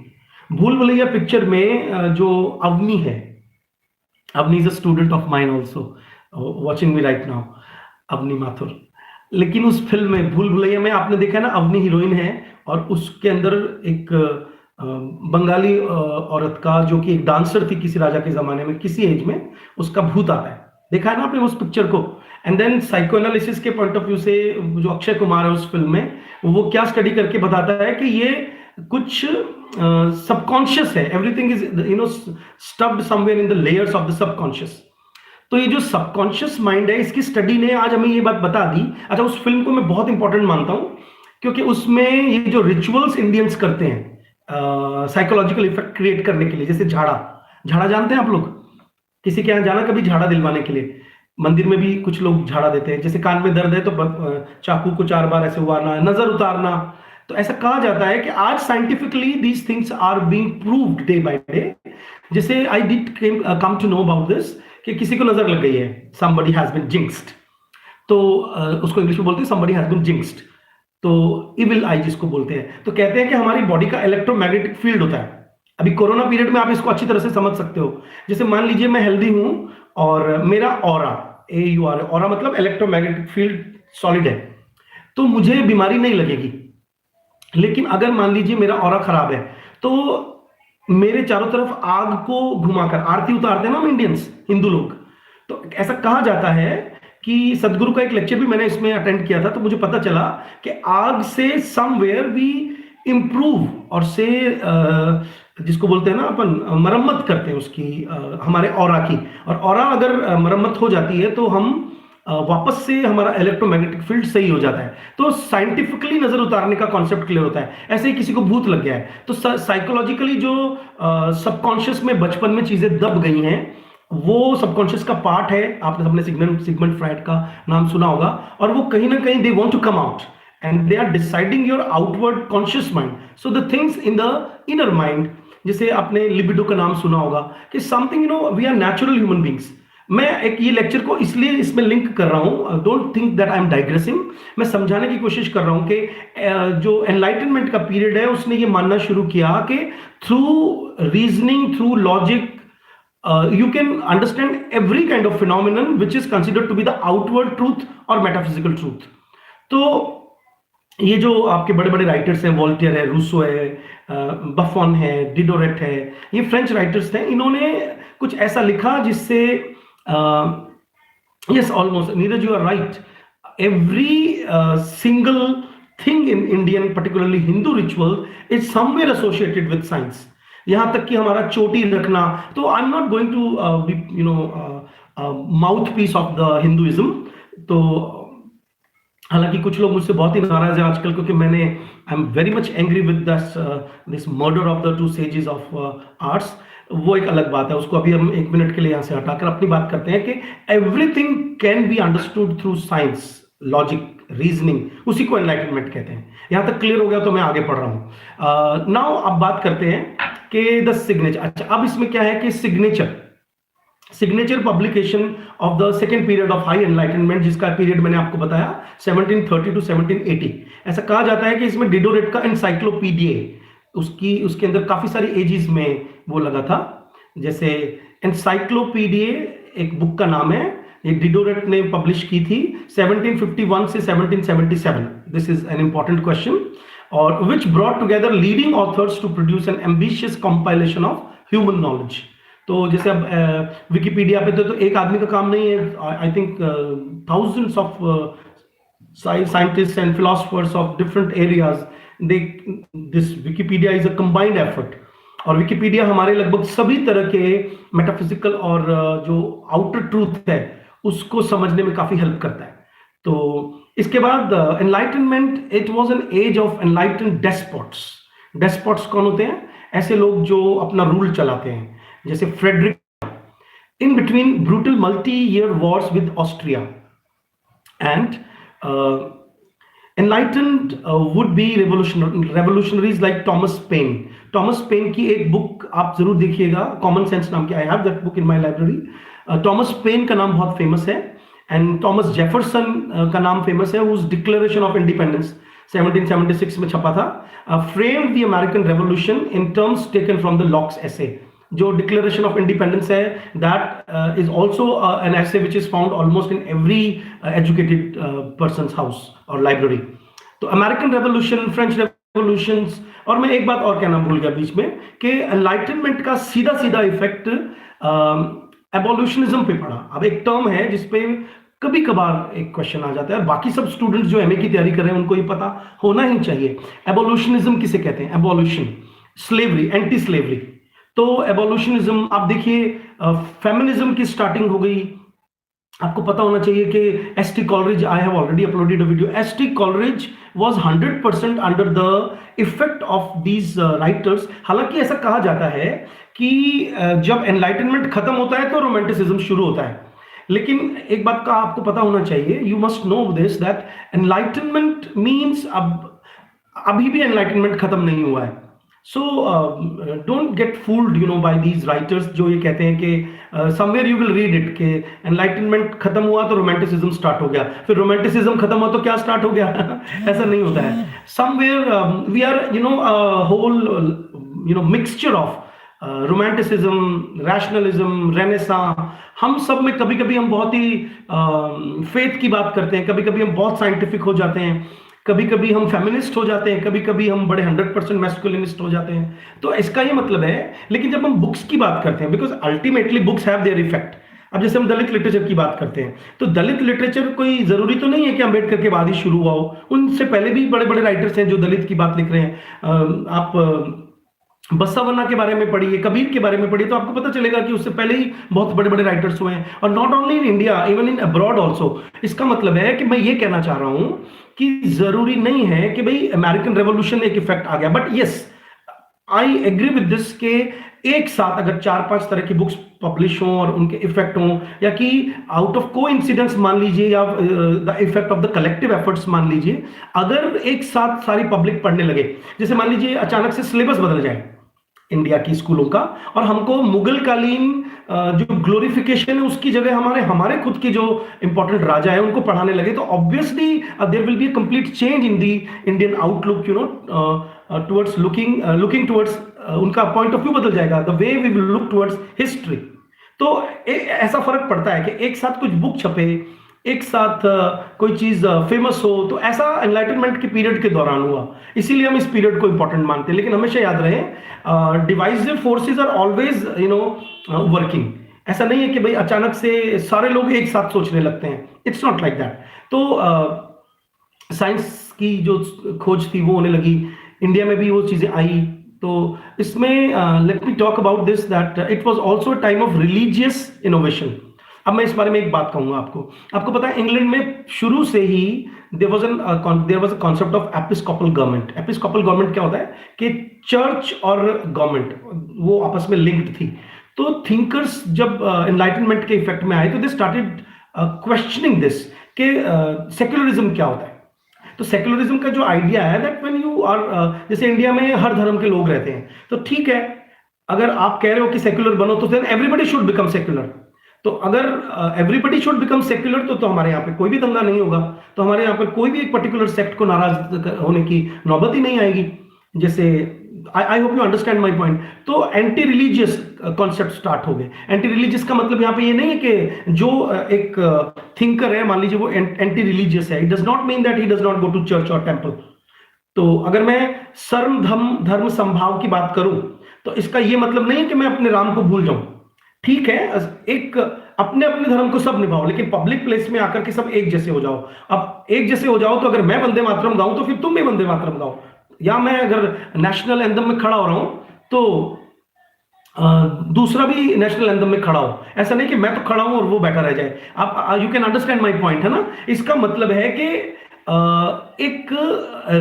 भूल भुलैया पिक्चर में जो अवनी है, Avni is a student of mine also, watching me right now, Avani Mathur. लेकिन उस फिल्म में भूल भुलैया में आपने देखा ना, अवनी हीरोइन है, और उसके अंदर एक बंगाली औरत का, जो कि एक डांसर थी किसी राजा के जमाने में, किसी एज में, उसका भूत आता है। देखा है ना आपने उस पिक्चर को? एंड देन साइकोएनालिसिस के पॉइंट ऑफ व्यू से जो अक्षय कुमार है उस फिल्म में, वो क्या स्टडी करके बताता है कि ये कुछ सबकॉन्शियस है, everything is stuffed somewhere in the layers of the subconscious. तो ये जो सबकॉन्शियस माइंड है, इसकी स्टडी ने आज हमें ये बात बता दी। अच्छा, उस फिल्म को मैं बहुत इंपॉर्टेंट मानता हूं, क्योंकि उसमें ये जो रिचुअल्स इंडियंस करते हैं साइकोलॉजिकल इफेक्ट क्रिएट करने के लिए, जैसे झाड़ा जानते हैं आप लोग? किसी के यहाँ जाना कभी झाड़ा दिलवाने के लिए? मंदिर में भी कुछ लोग झाड़ा देते हैं, जैसे कान में दर्द है तो चाकू को 4 बार ऐसे उबारना, नजर उतारना। तो ऐसा कहा जाता है कि आज scientifically these things are being proved day by day. जैसे I did come to know about this कि किसी को नजर लग गई है, somebody has been jinxed, तो उसको इंग्लिश में बोलते हैं somebody has been jinxed, तो इविल आई जिसको बोलते हैं। तो कहते हैं कि हमारी बॉडी का इलेक्ट्रोमैग्नेटिक फील्ड होता है। अभी कोरोना पीरियड में आप इसको अच्छी तरह से समझ सकते हो। जैसे मान लीजिए मैं हेल्दी हूं और मेरा ऑरा, AUR, ऑरा मतलब इलेक्ट्रोमैग्नेटिक फील्ड सॉलिड है, तो मुझे बीमारी नहीं लगेगी। लेकिन अगर मान लीजिए मेरा ऑरा खराब है, तो मेरे चारों तरफ आग को घुमाकर आरती उतारते हैं ना हम इंडियंस, हिंदू लोग। तो ऐसा कहा जाता है कि सदगुरु का एक लेक्चर भी मैंने इसमें अटेंड किया था, तो मुझे पता चला कि आग से समवेयर वी इंप्रूव और से जिसको बोलते हैं ना अपन मरम्मत करते हैं उसकी, हमारे ऑरा की। और ऑरा अगर मरम्मत हो जाती है तो हम वापस से हमारा इलेक्ट्रोमैग्नेटिक फील्ड सही हो जाता है। तो साइंटिफिकली नजर उतारने का कॉन्सेप्ट क्लियर होता है। ऐसे ही किसी को भूत लग गया है तो साइकोलॉजिकली जो सबकॉन्शियस में बचपन में चीजें दब गई हैं, वो सबकॉन्शियस का पार्ट है। आपने सबने सिगमंड फ्राइड का नाम सुना होगा। और वो कहीं ना कहीं they want to come out and they are deciding your outward conscious mind. So the things in the inner mind, जैसे आपने लिबिडो का नाम सुना होगा कि something, we are natural human beings. मैं एक ये लेक्चर को इसलिए इसमें लिंक कर रहा हूं, don't think that I am digressing. मैं समझाने की कोशिश कर रहा हूं कि जो एनलाइटनमेंट का पीरियड है उसने ये मानना शुरू किया कि through reasoning, through logic, you can understand every kind of phenomenon which is considered to be the outward truth or metaphysical truth. तो ये जो आपके बड़े बड़े राइटर्स हैं, वॉल्टेयर है, रूसो है, बफॉन है, डिडोरेट है, ये फ्रेंच राइटर्स थे। इन्होंने कुछ ऐसा लिखा जिससे yes, almost, Neeraj, you are right. Every single thing in Indian, particularly Hindu ritual, is somewhere associated with science. यहाँ तक कि हमारा चोटी रखना, तो I am not going to be mouthpiece of the Hinduism. तो हालांकि कुछ लोग मुझसे बहुत ही नाराज है आजकल, क्योंकि मैंने I am very much angry with this murder of the two sages of arts. वो एक अलग बात है, उसको अभी हम एक मिनट के लिए यहाँ से हटाकर अपनी बात करते हैं कि everything can be understood through science, logic, reasoning, उसी को एनलाइटनमेंट कहते हैं। यहां तक क्लियर हो गया तो मैं आगे पढ़ रहा हूं। नाउ अब बात करते हैं कि द सिग्नेचर। अच्छा, अब इसमें क्या है कि signature publication of the second period of high enlightenment, जिसका पीरियड मैंने आपको बताया 1730 टू 1780। ऐसा कहा जाता है कि इसमें डिडोरेट का एनसाइक्लोपीडिया, उसके अंदर काफी सारी एजेस में वो लगा था। जैसे एनसाइक्लोपीडिया एक बुक का नाम है, ये डिडोरेट ने पब्लिश की थी 1751 से 1777। This is an important question. और which brought together leading authors to produce an ambitious compilation of human knowledge. तो जैसे अब विकिपीडिया पे तो एक आदमी का काम नहीं है, I think thousands of scientists and philosophers of different areas, this Wikipedia is a combined effort। और विकिपीडिया हमारे लगभग सभी तरह के मेटाफिजिकल और जो आउटर ट्रूथ है उसको समझने में काफी हेल्प करता है। तो इसके बाद enlightenment, it was an age of enlighten despots. Despots कौन होते हैं? ऐसे लोग जो अपना रूल चलाते हैं, जैसे Frederick, in between brutal multi-year wars with Austria, and enlightened would-be revolutionaries like Thomas Paine। Thomas Paine की एक बुक आप जरूर देखिएगा, कॉमन सेंस नाम की। I have that book in my library. Thomas pen का नाम बहुत फेमस है, एंड थॉमस जेफरसन का नाम फेमस है, उस डिक्लेरेशन ऑफ इंडिपेंडेंस 1776 में छपा था। Frame the American revolution in terms taken from the Locke's essay. जो डिक्लेरेशन ऑफ इंडिपेंडेंस है, that is also an essay which is found almost in every educated persons house और library. तो American revolution, French revolutions, और मैं एक बात और कहना भूल गया बीच में कि एनलाइटनमेंट का सीधा सीधा इफेक्ट एवोल्यूशनिज्म पे पड़ा। अब एक टर्म है जिसपे कभी कभार एक क्वेश्चन आ जाता है, बाकी सब स्टूडेंट्स जो एमए की तैयारी कर रहे हैं उनको ये पता होना ही चाहिए। एवोल्यूशनिज्म किसे कहते हैं? Evolution, slavery, anti slavery. तो एवोल्यूशनिज्म, आप देखिए फेमिनिज्म की स्टार्टिंग हो गई। आपको पता होना चाहिए कि ST. Coleridge, I have already uploaded a video, ST. Coleridge was 100% under the effect of these writers. हालांकि ऐसा कहा जाता है कि जब एनलाइटनमेंट खत्म होता है तो रोमांटिसिज्म शुरू होता है। लेकिन एक बात का आपको पता होना चाहिए, you must know this, that enlightenment means अभी भी एनलाइटनमेंट खत्म नहीं हुआ है। So don't get fooled, by these writers जो ये कहते हैं कि somewhere you will read it कि enlightenment खत्म हुआ तो romanticism स्टार्ट हो गया, फिर romanticism खत्म हुआ तो क्या स्टार्ट हो गया? ऐसा नहीं होता है। Somewhere we are a whole mixture of romanticism, rationalism, renaissance। हम सब में कभी कभी हम बहुत ही फेथ की बात करते हैं, कभी कभी हम बहुत साइंटिफिक हो जाते हैं, कभी कभी हम फेमिनिस्ट हो जाते हैं, कभी कभी हम बड़े 100% मैस्कुलिनिस्ट हो जाते हैं। तो इसका ये मतलब है। लेकिन जब हम बुक्स की बात करते हैं, because ultimately books have their effect. अब जैसे हम दलित लिटरेचर की बात करते हैं, तो दलित लिटरेचर कोई जरूरी तो नहीं है कि अम्बेडकर के बाद ही शुरू हुआ हो, उनसे पहले भी बड़े बड़े राइटर्स हैं जो दलित की बात लिख रहे हैं। आप बसवन्ना के बारे में पढ़िए, कबीर के बारे में पढ़िए, तो आपको पता चलेगा कि उससे पहले ही बहुत बड़े बड़े राइटर्स हुए हैं, और not only in India, even in abroad also. इसका मतलब है कि मैं ये कहना चाह रहा हूं कि जरूरी नहीं है कि भाई अमेरिकन रेवोल्यूशन एक इफेक्ट आ गया, but yes, I agree with this के एक साथ अगर चार पांच तरह की बुक्स पब्लिश हों और उनके इफेक्ट हों, या कि आउट ऑफ को इंसिडेंस मान लीजिए, या the effect of the collective efforts मान लीजिए, अगर एक साथ सारी पब्लिक पढ़ने लगे, जैसे मान लीजिए अचानक से सिलेबस बदल जाए इंडिया की स्कूलों का, और हमको मुगल कालीन जो ग्लोरिफिकेशन है उसकी जगह हमारे हमारे खुद के जो इंपॉर्टेंट राजा है उनको पढ़ाने लगे, तो obviously there will be a complete change in the Indian outlook, you know, towards looking towards, उनका पॉइंट ऑफ व्यू बदल जाएगा, the way we will look towards history. तो ऐसा फर्क पड़ता है कि एक साथ कुछ बुक छपे, एक साथ कोई चीज फेमस हो, तो ऐसा एनलाइटनमेंट के पीरियड के दौरान हुआ, इसीलिए हम इस पीरियड को इंपॉर्टेंट मानते हैं। लेकिन हमेशा याद रहे, divisive forces are always, you know, working. ऐसा नहीं है कि भाई अचानक से सारे लोग एक साथ सोचने लगते हैं, इट्स नॉट लाइक दैट। तो साइंस की जो खोज थी वो होने लगी, इंडिया में भी वो चीजें आई। तो इसमें let me talk about this, that it was also time of religious innovation. अब मैं इस बारे में एक बात कहूंगा आपको, आपको पता है इंग्लैंड में शुरू से ही there was a concept of episcopal government. Episcopal government क्या होता है कि चर्च और गवर्नमेंट वो आपस में लिंक्ड थी। तो थिंकर्स जब एनलाइटनमेंट के इफेक्ट में आए तो दे स्टार्टेड क्वेश्चनिंग दिस कि सेक्युलरिज्म क्या होता है। तो सेक्युलरिज्म का जो आइडिया है दैट व्हेन यू आर, जैसे इंडिया में हर धर्म के लोग रहते हैं, तो ठीक है, अगर आप कह रहे हो कि सेक्युलर बनो तो then everybody should become secular. तो अगर एवरीबडी शुड बिकम सेक्युलर, तो हमारे यहाँ पे कोई भी दंगा नहीं होगा, तो हमारे यहाँ पर कोई भी एक पर्टिकुलर सेक्ट को नाराज होने की नौबत ही नहीं आएगी। जैसे I hope you understand my point. तो एंटी रिलीजियस कॉन्सेप्ट स्टार्ट हो गए। एंटी रिलीजियस का मतलब यहाँ पे ये नहीं है कि जो एक थिंकर है, मान लीजिए वो एंटी रिलीजियस है, it does not mean that he does not go to church और टेम्पल। तो अगर मैं सर्व धर्म संभाव की बात करूं, तो इसका ये मतलब नहीं है कि मैं अपने राम को भूल जाऊं। ठीक है, एक अपने अपने धर्म को सब निभाओ, लेकिन पब्लिक प्लेस में आकर के सब एक जैसे हो जाओ। अब एक जैसे हो जाओ तो अगर मैं वंदे मातरम गाऊं तो फिर तुम भी वंदे मातरम गाओ, या मैं अगर नेशनल एंथम में खड़ा हो रहा हूं तो दूसरा भी नेशनल एंथम में खड़ा हो। ऐसा नहीं कि मैं तो खड़ा हूं और वो बैठा रह जाए। आप you can understand my point, है ना। इसका मतलब है कि एक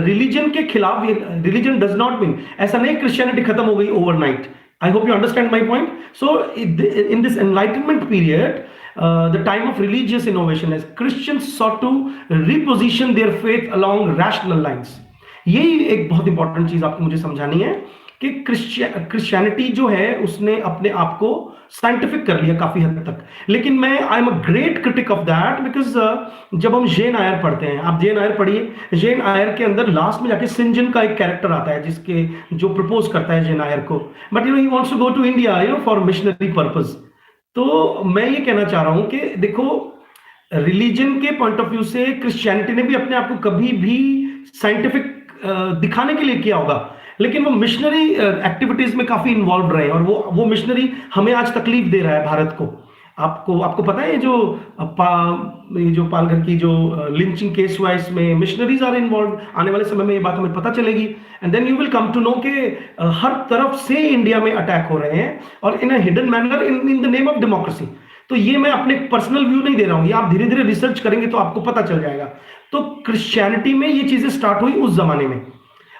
रिलीजन के खिलाफ, रिलीजन डज नॉट मीन, ऐसा नहीं क्रिश्चियनिटी खत्म हो गई overnight. I hope you understand my point. So, in this Enlightenment period, the time of religious innovation, as Christians sought to reposition their faith along rational lines. यही एक बहुत important चीज आपको मुझे समझानी है कि क्रिश्चियनिटी जो है उसने अपने आप को साइंटिफिक कर लिया काफी हद तक। लेकिन मैं I am a great critic of that, because जब हम जेन आयर पढ़ते हैं, आप जेन आयर पढ़िए, जेन आयर के अंदर लास्ट में जाके सिंजन का एक कैरेक्टर आता है जिसके जो प्रपोज करता है जेन आयर को, but you know he wants to go to India, you know, for missionary purpose. तो मैं ये कहना चाह रहा हूं कि देखो, रिलीजन के पॉइंट ऑफ व्यू से क्रिश्चियनिटी ने भी अपने आप को कभी भी साइंटिफिक दिखाने के लिए किया होगा, लेकिन वो मिशनरी एक्टिविटीज में काफी इन्वॉल्व रहे, और वो मिशनरी हमें आज तकलीफ दे रहा है भारत को। आपको पता है ये जो पालघर की जो लिंचिंग केस हुआ है, इसमें मिशनरीज आर इन्वॉल्व। आने वाले समय में ये बात हमें पता चलेगी, and then you will come to know कि हर तरफ से इंडिया में अटैक हो रहे हैं, और in a hidden manner, in the name of democracy. तो ये मैं अपने पर्सनल व्यू नहीं दे रहा हूं, ये आप धीरे धीरे रिसर्च करेंगे तो आपको पता चल जाएगा। तो क्रिश्चियनिटी में ये चीजें स्टार्ट हुई उस जमाने में,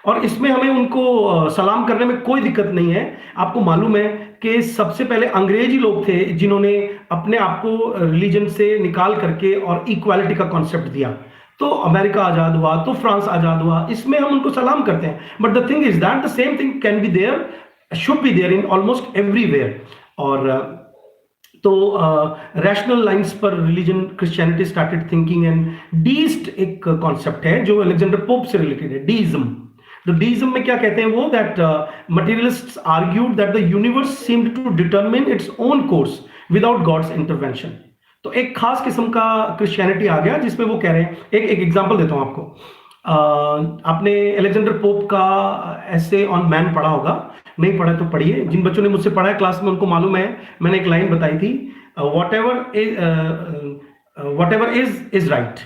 और इसमें हमें उनको सलाम करने में कोई दिक्कत नहीं है। आपको मालूम है कि सबसे पहले अंग्रेजी लोग थे जिन्होंने अपने आप को रिलीजन से निकाल करके और इक्वालिटी का कॉन्सेप्ट दिया। तो अमेरिका आजाद हुआ, तो फ्रांस आजाद हुआ, इसमें हम उनको सलाम करते हैं। But the thing is that the same thing can be there, should be there in almost everywhere. और तो रैशनल लाइंस पर religion Christianity started thinking, and deist एक कॉन्सेप्ट है जो अलेक्जेंडर पोप से रिलेटेड है, डीइज्म। तो डीइज्म में क्या कहते हैं वो, that materialists argued that the universe seemed to determine its own course without God's intervention. तो एक खास किस्म का क्रिश्चियनिटी आ गया जिसमें वो कह रहे हैं, एक एग्जांपल देता हूं आपको। आपने अलेक्जेंडर पोप का ऐसे ऑन मैन पढ़ा होगा, नहीं पढ़ा तो पढ़िए। जिन बच्चों ने मुझसे पढ़ा है क्लास में उनको मालूम है, मैंने एक लाइन बताई थी, वॉट एवर इज राइट,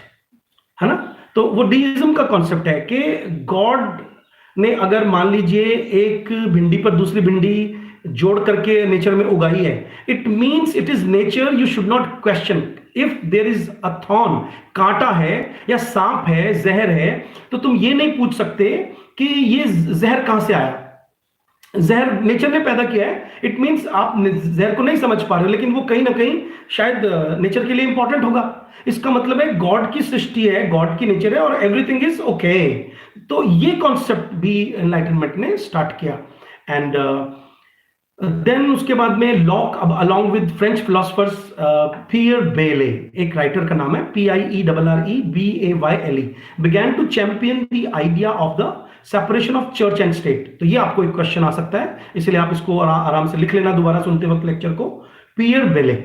है ना। तो वो डीइज्म का कॉन्सेप्ट है कि गॉड ने अगर मान लीजिए एक भिंडी पर दूसरी भिंडी जोड़ करके नेचर में उगाई है, it means it is nature, you should not question. If there is a thorn, कांटा है या सांप है, जहर है, तो तुम ये नहीं पूछ सकते कि ये जहर कहां से आया। जहर नेचर ने पैदा किया है, इट मींस आप जहर को नहीं समझ पा रहे हो, लेकिन वो कहीं ना कहीं शायद नेचर के लिए इंपॉर्टेंट होगा। इसका मतलब है गॉड की सृष्टि है, गॉड की नेचर है और एवरीथिंग इज ओके। तो ये कॉन्सेप्ट भी एनलाइटनमेंट ने स्टार्ट किया। एंड देन उसके बाद में लॉक, अब अलॉन्ग विद फ्रेंच फिलोसफर्स, पियर बेले, एक राइटर का नाम है, Pierre Bayle, began to champion the idea of the separation of church and state। तो ये आपको एक क्वेश्चन आ सकता है, इसलिए आप इसको आराम से लिख लेना दोबारा सुनते वक्त लेक्चर को। पियर बेले,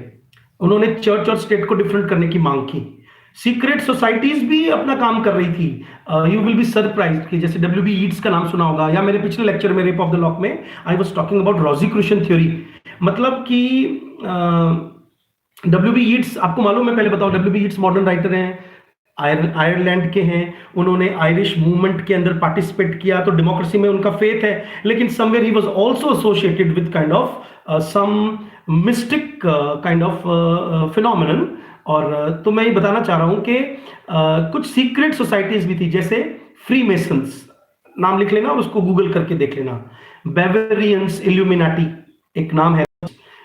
उन्होंने चर्च और स्टेट को डिफरेंट करने की मांग की। सीक्रेट सोसाइटीज भी अपना काम कर रही थी। यू विल बी सरप्राइज्ड कि जैसे WB ईट्स का नाम सुना होगा, या मेरे पिछले लेक्चर में रेप ऑफ द लॉक में I was talking about Rosicrucian theory. मतलब कि WB ईट्स, आपको मालूम है, पहले बताओ, WB ईट्स मॉडर्न राइटर हैं, आयरलैंड के हैं, उन्होंने आयरिश मूवमेंट के अंदर पार्टिसिपेट किया, तो डेमोक्रेसी में उनका फेथ है, लेकिन somewhere he was also associated with kind of some mystic kind of phenomenon. और तो मैं ये बताना चाह रहा हूं कि कुछ सीक्रेट सोसाइटीज भी थी, जैसे फ्री मेसन्स, नाम लिख लेना और उसको गूगल करके देख लेना। बेवेरियंस, इल्यूमिनाटी एक नाम है,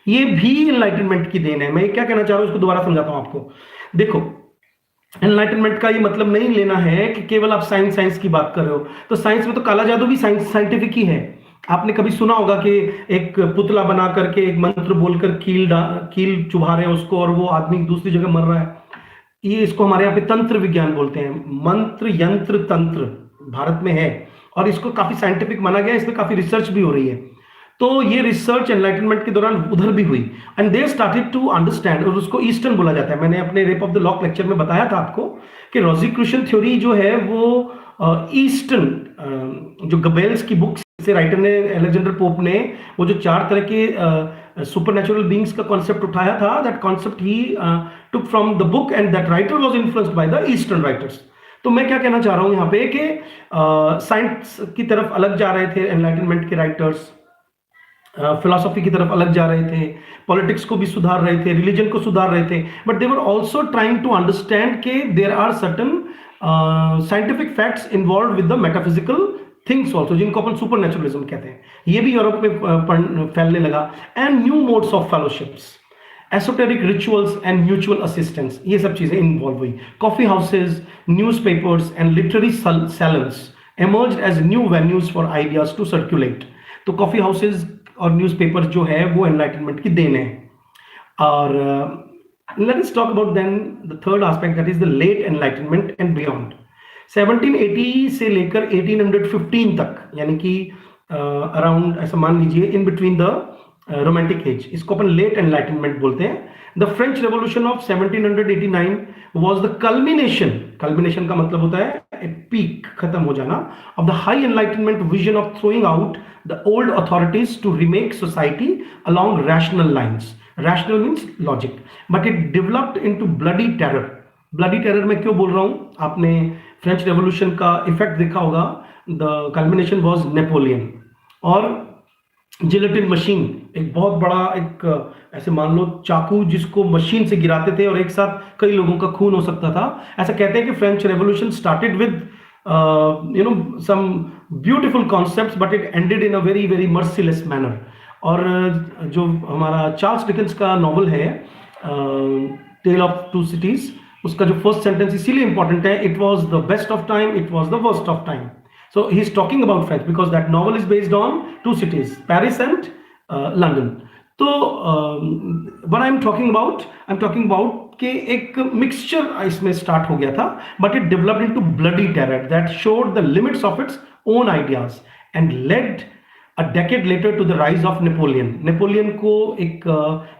ये भी एनलाइटनमेंट की देन है। मैं क्या कहना चाह रहा हूं उसको दोबारा समझाता हूं आपको। देखो, एनलाइटनमेंट का ये मतलब नहीं लेना है कि केवल आप साइंस की बात कर रहे हो, तो साइंस में तो काला जादू भी साइंटिफिक ही है। आपने कभी सुना होगा कि एक पुतला बना करके एक मंत्र बोलकर कील चुभा रहे हैं उसको, और वो आदमी दूसरी जगह मर रहा है। ये इसको हमारे यहाँ पे तंत्र विज्ञान बोलते हैं, मंत्र यंत्र तंत्र भारत में है, और इसको काफी साइंटिफिक माना गया है, इसमें काफी रिसर्च भी हो रही है। तो ये रिसर्च एनलाइटनमेंट के दौरान उधर भी हुई, and they started to understand, और उसको ईस्टर्न बोला जाता है। मैंने अपने rape of the Lock lecture में बताया था आपको कि रोजीक्रूशन थ्योरी जो है वो ईस्टर्न, जो गबेल्स की बुक्स से राइटर ने, अलेक्जेंडर पोप ने, वो जो 4 तरह के सुपरनेचुरल बीइंग्स का कॉन्सेप्ट उठाया था, that concept he took from the book, and that writer was influenced by the eastern writers. तो मैं क्या कहना चाह रहा हूं यहाँ पे कि साइंस की तरफ अलग जा रहे थे एनलाइटनमेंट के राइटर्स, फिलोसॉफी की तरफ अलग जा रहे थे, पॉलिटिक्स को भी सुधार रहे थे, रिलीजन को सुधार रहे थे, but they were also trying to understand के there are certain scientific facts involve with the metaphysical things also, जिनको अपन सुपरनेचुरलिज्म कहते हैं। ये भी यूरोप में फैलने लगा। And new modes of fellowships, esoteric rituals and mutual assistance, ये सब चीजें इन्वॉल्व हुई। Coffee houses, newspapers and literary salons emerged as new venues for ideas to circulate। तो कॉफी हाउसेज और न्यूज़पेपर जो है वो एनलाइटनमेंट की देन है। और let us talk about then the third aspect, that is the late enlightenment and beyond. 1780 से लेकर 1815 तक, यानी कि अराउंड, ऐसा मान लीजिए, in between the romantic age, इसको अपन लेट एनलाइटनमेंट बोलते हैं। The French revolution of 1789 was the culmination का मतलब होता है पीक, खत्म हो जाना, of the high enlightenment vision of throwing out the old authorities to remake society along rational lines. Rational means logic, but it developed into bloody terror. Bloody terror मैं क्यों बोल रहा हूं, आपने फ्रेंच रेवोल्यूशन का इफेक्ट देखा होगा। The culmination was Napoleon, और जिलेटिन मशीन, एक बहुत बड़ा, एक ऐसे मान लो चाकू जिसको मशीन से गिराते थे और एक साथ कई लोगों का खून हो सकता था। ऐसा कहते हैं कि French revolution started with some beautiful concepts, but it ended in a very very merciless manner। और जो हमारा चार्ल्स डिकेंस का नॉवल है टेल ऑफ टू सिटीज, उसका जो फर्स्ट सेंटेंस इसीलिए इंपॉर्टेंट है, it was the best of time, it was the worst of time. So he is talking about France because that novel is based on 2 cities, Paris and London। तो what I'm talking about कि एक mixture इसमें start हो गया था, but it developed into bloody terror that showed the limits of its own ideas and led a decade later to the rise of Napoleon को एक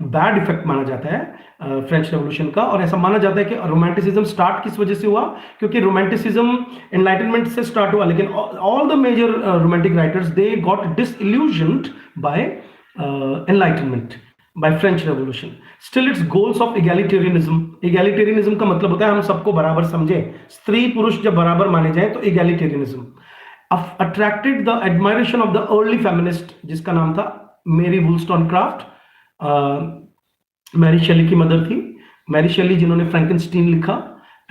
bad effect माना जाता है फ्रेंच रेवोल्यूशन का, और ऐसा माना जाता है कि रोमांटिसिज्म स्टार्ट किस वजह से हुआ, क्योंकि रोमांटिसिज्म एनलाइटनमेंट से स्टार्ट हुआ, लेकिन all the major romantic writers they got disillusioned by enlightenment, by French revolution. Still its goals of egalitarianism का मतलब होता है हम सबको बराबर समझे, स्त्री पुरुष जब बराबर माने जाए तो एगैलिटेरियनिज्म। attracted the admiration of the early feminist जिसका नाम था मेरी वुllstonecraft. मैरी शेली की मदर थी, मैरी शेली जिन्होंने फ्रैंकेनस्टीन लिखा.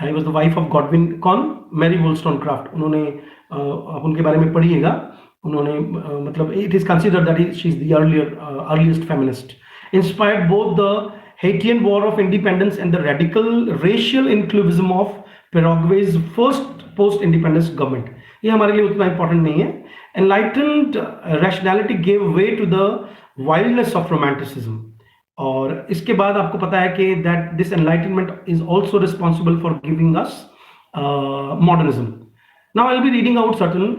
I was the wife of Godwin कॉन. मैरी वुllstonecraft, उन्होंने आप उनके बारे में पढ़िएगा. उन्होंने मतलब it is considered that she is the earliest feminist. Inspired both the Haitian War of Independence and the radical racial inclusivism of Paraguay's first post-independence government. ये हमारे लिए उतना important नहीं है. Enlightened rationality gave way to the wildness of romanticism. और इसके बाद आपको पता है कि that this enlightenment is also responsible for giving us modernism. Now I'll be reading out certain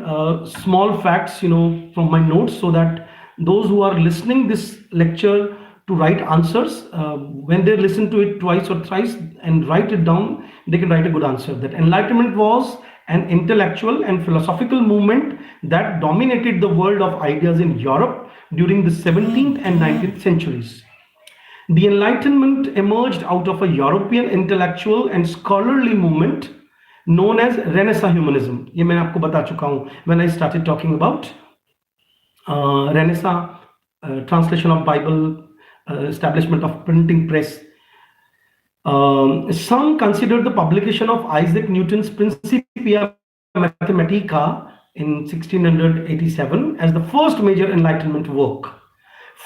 small facts, from my notes, so that those who are listening this lecture to write answers, when they listen to it twice or thrice and write it down, they can write a good answer. That enlightenment was an intellectual and philosophical movement that dominated the world of ideas in Europe during the 17th and 19th centuries. The enlightenment emerged out of a European intellectual and scholarly movement known as Renaissance humanism. ये मैंने आपको बता चुका हूँ when I started talking about Renaissance, translation of Bible, establishment of printing press. Some consider the publication of Isaac Newton's Principia Mathematica in 1687 as the first major Enlightenment work.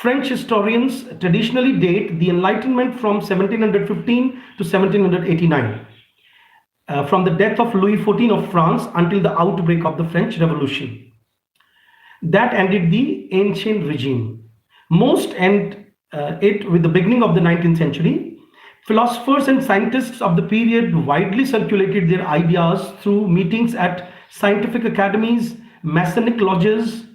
French historians traditionally date the Enlightenment from 1715 to 1789, from the death of Louis XIV of France until the outbreak of the French Revolution. That ended the ancient regime. Most end it with the beginning of the 19th century. Philosophers and scientists of the period widely circulated their ideas through meetings at scientific academies, Masonic lodges,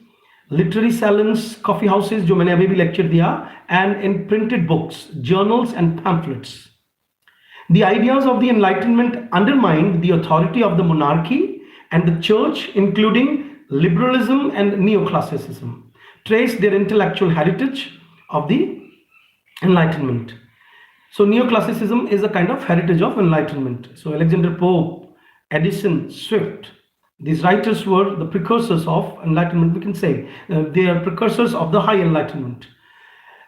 literary salons, coffee houses, जो मैंने अभी भी lecture दिया, and in printed books, journals and pamphlets. The ideas of the Enlightenment undermined the authority of the monarchy and the church, including liberalism and neoclassicism, traced their intellectual heritage of the Enlightenment. So neoclassicism is a kind of heritage of Enlightenment. So Alexander Pope, Edison, Swift, these writers were the precursors of Enlightenment, we can say. They are precursors of the High Enlightenment.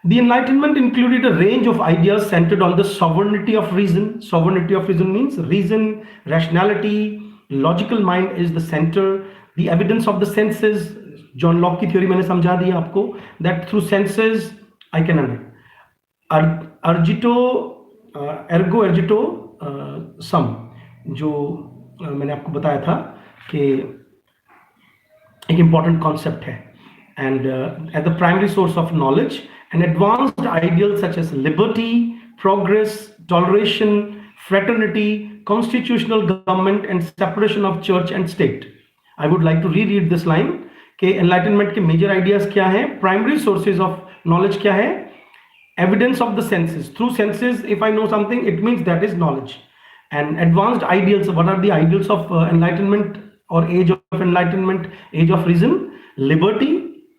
The Enlightenment included a range of ideas centered on the sovereignty of reason. Sovereignty of reason means reason, rationality, logical mind is the center. The evidence of the senses, John Locke की theory मैंने समझा दिया आपको, that through senses I can understand. अर्जिटो एर्गो एर्जिटो सम, जो मैंने आपको बताया था कि एक इम्पॉर्टेंट कॉन्सेप्ट है. And at the primary source of knowledge and advanced ideal such as liberty, progress, toleration, fraternity, constitutional government and separation of church and state. I would like to read this line कि enlightenment के major ideas क्या हैं, primary sources of knowledge क्या है, evidence of the senses. Through senses, if I know something, it means that is knowledge. And advanced ideals, what are the ideals of enlightenment or age of enlightenment, age of reason? Liberty,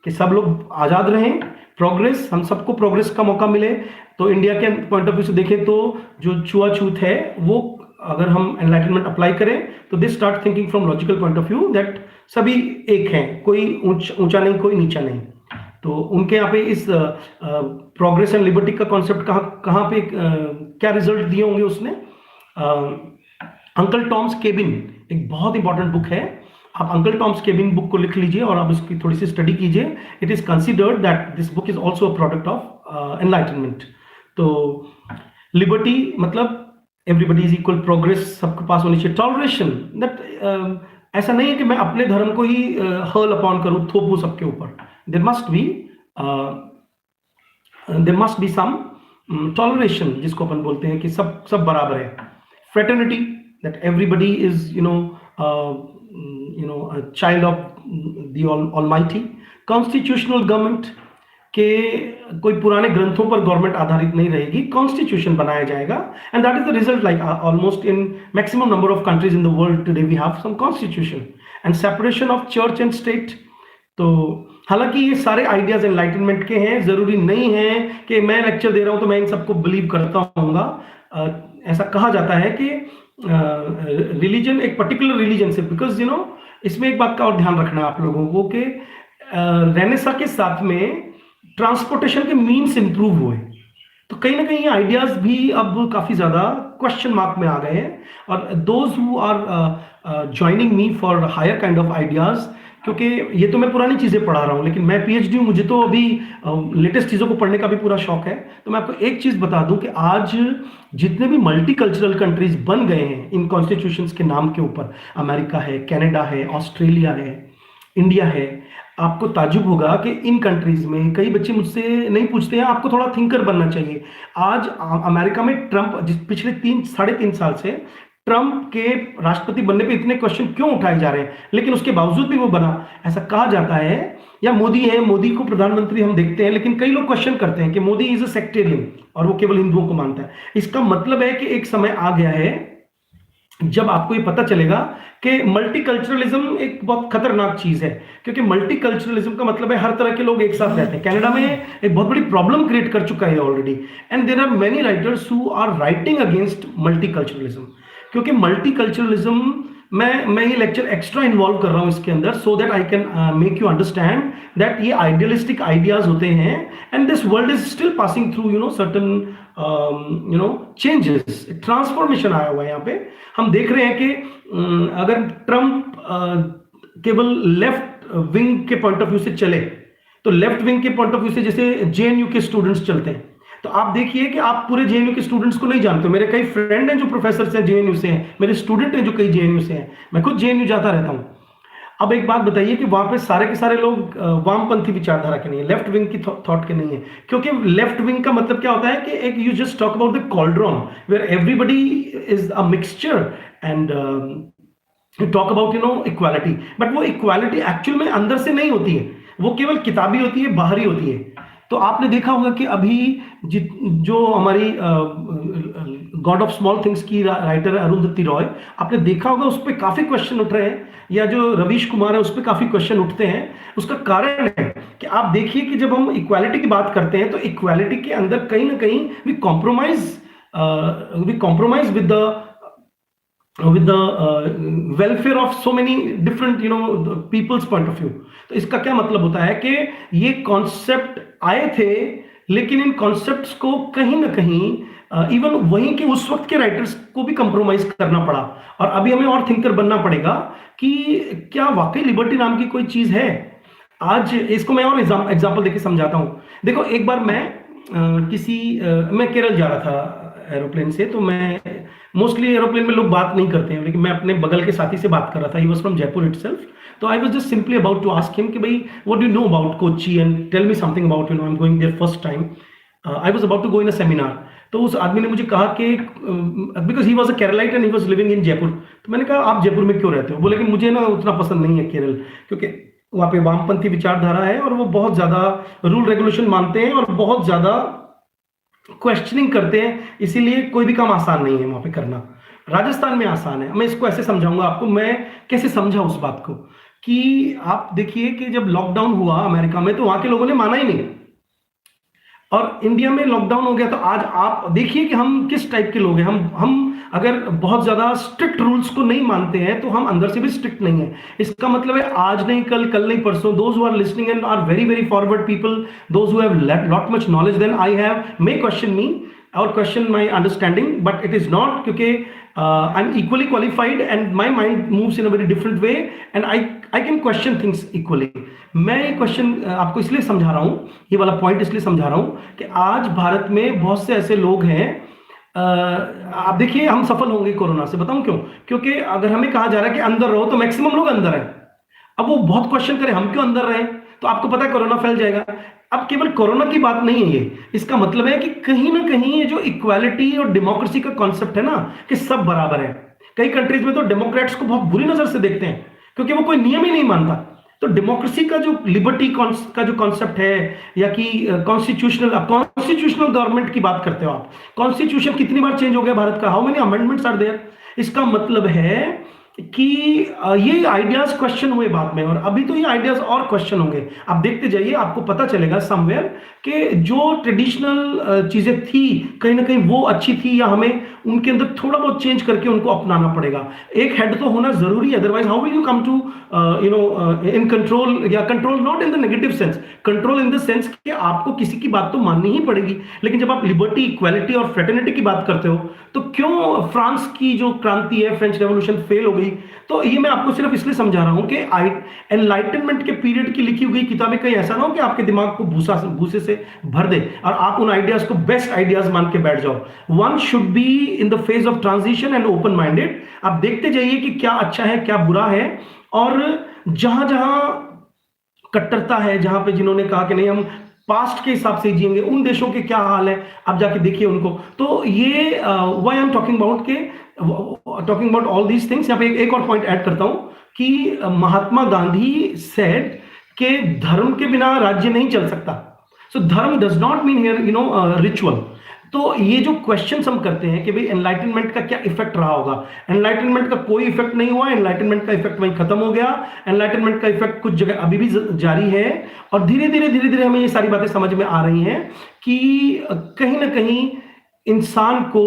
कि सब लोग आजाद रहें. Progress, हम सबको progress का मौका मिले. तो इंडिया के पॉइंट ऑफ व्यू से देखें तो जो छुआछूत है वो अगर हम एनलाइटनमेंट अप्लाई करें तो they start thinking from logical point of view that सभी एक हैं, कोई ऊंचा नहीं, कोई नीचा नहीं. तो उनके यहाँ पे इस प्रोग्रेस एंड लिबर्टी का कॉन्सेप्ट कहाँ पे क्या रिजल्ट दिए होंगे उसने. अंकल टॉम्स केबिन एक बहुत इंपॉर्टेंट बुक है. आप अंकल टॉम्स केबिन बुक को लिख लीजिए और आप उसकी थोड़ी सी स्टडी कीजिए. It is considered that this book is also a product of enlightenment. तो लिबर्टी मतलब एवरीबडी इज इक्वल, प्रोग्रेस सबके पास होनी चाहिए. टॉलरेशन दैट ऐसा नहीं है कि मैं अपने धर्म को ही हर्ल अपॉन करूं, थोपूं सबके ऊपर. there must be some toleration, जिसको अपन बोलते हैं कि सब बराबर है. Fraternity, that everybody is a child of the Almighty. Constitutional government, के कोई पुराने ग्रंथों पर गवर्नमेंट आधारित नहीं रहेगी, कॉन्स्टिट्यूशन बनाया जाएगा. And that is the result, like almost in maximum number of countries in the world today we have some constitution. And separation of church and state. तो हालांकि ये सारे आइडियाज एनलाइटनमेंट के हैं, जरूरी नहीं है कि मैं लेक्चर दे रहा हूं तो मैं इन सबको बिलीव करता हूँगा. ऐसा कहा जाता है कि रिलीजन, एक पर्टिकुलर रिलीजन से, बिकॉज इसमें एक बात का और ध्यान रखना है आप लोगों को कि रेनेसा के साथ में ट्रांसपोर्टेशन के मीन्स इंप्रूव हुए, तो कहीं ना कहीं आइडियाज भी अब काफी ज्यादा क्वेश्चन मार्क में आ गए हैं। और those who are joining me for higher kind of ideas, क्योंकि ये तो मैं पुरानी चीजें पढ़ा रहा हूँ, लेकिन मैं पीएचडी हूँ, मुझे तो अभी लेटेस्ट चीजों को पढ़ने का भी पूरा शौक है। तो मैं आपको एक चीज बता दूं कि आज जितने भी मल्टी कल्चरल कंट्रीज बन गए हैं इन कॉन्स्टिट्यूशंस के नाम के ऊपर, अमेरिका है, कनाडा है, ऑस्ट्रेलिया है, इंडिया है, आपको ताज्जुब होगा कि इन कंट्रीज में कई बच्चे मुझसे नहीं पूछते हैं आपको थोड़ा थिंकर बनना चाहिए। आज अमेरिका में ट्रंप, जिस पिछले 3 साढ़े 3 साल से ट्रंप के राष्ट्रपति बनने पे इतने क्वेश्चन क्यों उठाए जा रहे हैं, लेकिन उसके बावजूद भी वो बना, ऐसा कहा जाता है। या मोदी है, मोदी को प्रधानमंत्री हम देखते हैं, लेकिन कई लोग क्वेश्चन करते हैं कि मोदी इज अ सेक्टेरियन और वो केवल हिंदुओं को मानता है। इसका मतलब है कि एक समय आ गया है जब आपको ये पता चलेगा कि मल्टीकल्चरलिज्म एक बहुत खतरनाक चीज है, क्योंकि मल्टीकल्चरलिज्म का मतलब है हर तरह के लोग एक साथ रहते हैं। कनाडा में एक बहुत बड़ी प्रॉब्लम क्रिएट कर चुका है already, and there are many writers who are writing against multiculturalism. क्योंकि मल्टीकल्चरलिज्म, मैं ये लेक्चर एक्स्ट्रा इन्वॉल्व कर रहा हूं इसके अंदर, so that I can make you understand that ये आइडियलिस्टिक आइडियाज होते हैं, and this world is still passing through certain changes, transformation आया हुआ है यहाँ पे। हम देख रहे हैं कि अगर ट्रंप केवल लेफ्ट विंग के पॉइंट ऑफ व्यू से चले, तो लेफ्ट विंग के पॉइंट ऑफ व्यू से जैसे जेएनयू के स्टूडेंट्स चलते हैं, तो आप देखिए कि आप पूरे जेएनयू के स्टूडेंट्स को नहीं जानते। मेरे कई फ्रेंड हैं जो प्रोफेसर हैं जेएनयू से हैं, मेरे स्टूडेंट हैं जो कई जेएनयू से हैं, मैं खुद जेएनयू जाता रहता हूं। अब एक बात बताइए कि वहां पे सारे के सारे लोग वामपंथी विचारधारा के नहीं है, लेफ्ट विंग की थॉट के नहीं है। क्योंकि लेफ्ट विंग का मतलब क्या होता है कि एक you just talk about the cauldron where everybody is a mixture and you talk about equality, but वो इक्वालिटी एक्चुअल में अंदर से नहीं होती है, वो केवल किताबी होती है, बाहरी होती है। तो आपने देखा होगा कि अभी जो हमारी गॉड ऑफ स्मॉल थिंग्स की राइटर है अरुंधति रॉय, आपने देखा होगा उस पर काफी क्वेश्चन उठ रहे हैं, या जो रवीश कुमार है उस पर काफी क्वेश्चन उठते हैं। उसका कारण है कि आप देखिए कि जब हम इक्वालिटी की बात करते हैं तो इक्वालिटी के अंदर कहीं ना कहीं we compromise with the welfare of so many different people's point of view। तो इसका क्या मतलब होता है कि ये कॉन्सेप्ट आए थे, लेकिन इन कॉन्सेप्ट्स को कहीं ना कहीं इवन वहीं के उस वक्त के राइटर्स को भी कंप्रोमाइज करना पड़ा, और अभी हमें और थिंकर बनना पड़ेगा कि क्या वाकई लिबर्टी नाम की कोई चीज है। आज इसको मैं और एग्जांपल देके समझाता हूं। देखो, एक बार मैं मैं केरल जा रहा था एरोप्लेन से, तो मैं मोस्टली एरोप्लेन में लोग बात नहीं करते हैं, लेकिन मैं अपने बगल के साथी से बात कर रहा था। He was from Jaipur itself, तो I was just simply about to ask him कि भाई what do you know about Kochi and tell me something about I am going there first time, I was about to go in a seminar. तो उस आदमी ने मुझे कहा कि because he was a Keralite and he was living in Jaipur, तो मैंने कहा आप जयपुर में क्यों रहते हो? बोले कि मुझे ना उतना पसंद नहीं है केरल, क्योंकि वहाँ पे वामपंथी विचारधारा है और वो बहुत ज्यादा रूल रेगुलेशन मानते हैं और बहुत ज्यादा क्वेश्चनिंग करते हैं, इसीलिए कोई भी काम आसान नहीं है वहां पे करना। राजस्थान में आसान है। मैं इसको ऐसे समझाऊंगा आपको, मैं कैसे समझा उस बात को, कि आप देखिए कि जब लॉकडाउन हुआ अमेरिका में तो वहां के लोगों ने माना ही नहीं, और इंडिया में लॉकडाउन हो गया। तो आज आप देखिए कि हम किस टाइप के लोग हैं। हम अगर बहुत ज्यादा स्ट्रिक्ट रूल्स को नहीं मानते हैं तो हम अंदर से भी स्ट्रिक्ट नहीं है। इसका मतलब है आज नहीं कल, कल नहीं परसों, those who are listening and are very very forward people, those who have lot much knowledge than I have, may question me और question my understanding, but it is not, क्योंकि I am equally qualified and my mind moves in a very different way and I can question things equally. मैं ये question आपको इसलिए समझा रहा हूं, ये वाला पॉइंट इसलिए समझा रहा हूं कि आज भारत में बहुत से ऐसे लोग हैं, आप देखिए हम सफल होंगे कोरोना से, बताऊं क्यों? क्योंकि अगर हमें कहा जा रहा है कि अंदर रहो तो मैक्सिमम लोग अंदर हैं। अब वो बहुत क्वेश्चन करें हम क्यों अंदर रहें, तो आपको पता है कोरोना फैल जाएगा। अब केवल कोरोना की बात नहीं है ये, इसका मतलब है कि कहीं ना कहीं ये जो इक्वालिटी और डेमोक्रेसी का कॉन्सेप्ट है ना, कि सब बराबर है। कई कंट्रीज में तो डेमोक्रेट्स को बहुत बुरी नजर से देखते हैं क्योंकि वो कोई नियम ही नहीं मानता। तो डेमोक्रेसी का जो लिबर्टी का जो कॉन्सेप्ट है, या कि कॉन्स्टिट्यूशनल गवर्नमेंट की बात करते हो आप, कॉन्स्टिट्यूशन कितनी बार चेंज हो गया भारत का, how many amendments are there? इसका मतलब है कि ये आइडियाज क्वेश्चन हुए बाद में, और अभी तो ये आइडियाज और क्वेश्चन होंगे। आप देखते जाइए, आपको पता चलेगा समवेयर कि जो ट्रेडिशनल चीजें थी कहीं ना कहीं वो अच्छी थी, या हमें उनके अंदर थोड़ा बहुत चेंज करके उनको अपनाना पड़ेगा। एक हेड तो होना जरूरी है, otherwise how will you come to in control, या control not in the negative sense, control in the sense कि आपको किसी की बात तो माननी ही पड़ेगी। लेकिन जब आप लिबर्टी, इक्वालिटी और फ्रेटर्निटी की बात करते हो, तो क्यों फ्रांस की जो क्रांति है, फ्रेंच रेवोल्यूशन फेल हो गई? तो ये मैं आपको सिर्फ इसलिए समझा रहा हूं कि एनलाइटनमेंट के पीरियड की लिखी हुई किताबें कहीं ऐसा ना हो कि आपके दिमाग को भूसे से भर दे और आप उन आइडियाज को बेस्ट आइडियाज मान के बैठ जाओ। One should be in the phase of transition and open minded. आप देखते जाइए कि क्या अच्छा है, क्या बुरा है, और जहां जहां कट्टरता है, जहां पे जिन्होंने कहा कि नहीं हम पास्ट के हिसाब से जिएंगे, उन देशों के क्या हाल है, आप जाके देखिए उनको। तो ये why I am talking about के talking about all these things. यहाँ पे एक और पॉइंट ऐड करता हूं कि महात्मा गांधी सेड कि धर्म के बिना राज्य नहीं चल सकता। सो धर्म does not mean here ritual. तो ये जो क्वेश्चन हम करते हैं कि भाई एनलाइटनमेंट का क्या इफेक्ट रहा होगा, एनलाइटनमेंट का कोई इफेक्ट नहीं हुआ, एनलाइटनमेंट का इफेक्ट वहीं खत्म हो गया। एनलाइटनमेंट का इफेक्ट कुछ जगह अभी भी जारी है, और धीरे धीरे हमें ये सारी बातें समझ में आ रही हैं कि कहीं ना कहीं इंसान को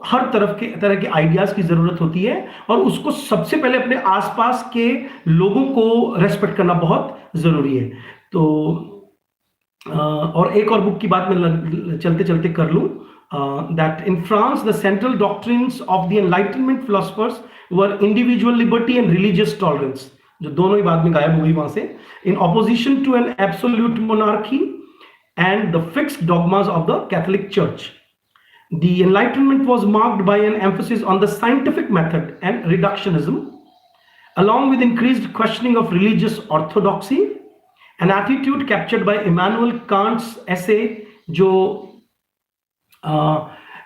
हर तरह के आइडियाज की जरूरत होती है, और उसको सबसे पहले अपने आसपास के लोगों को रेस्पेक्ट करना बहुत जरूरी है। तो और एक और बुक की बात मैं चलते चलते कर लूं, that in France the central doctrines of the Enlightenment philosophers were individual liberty and religious tolerance, जो दोनों ही बाद में गायब हो गई वहां से, in opposition to an absolute monarchy and the fixed dogmas of the Catholic Church. The Enlightenment was marked by an emphasis on the scientific method and reductionism, along with increased questioning of religious orthodoxy, an attitude captured by Immanuel Kant's essay जो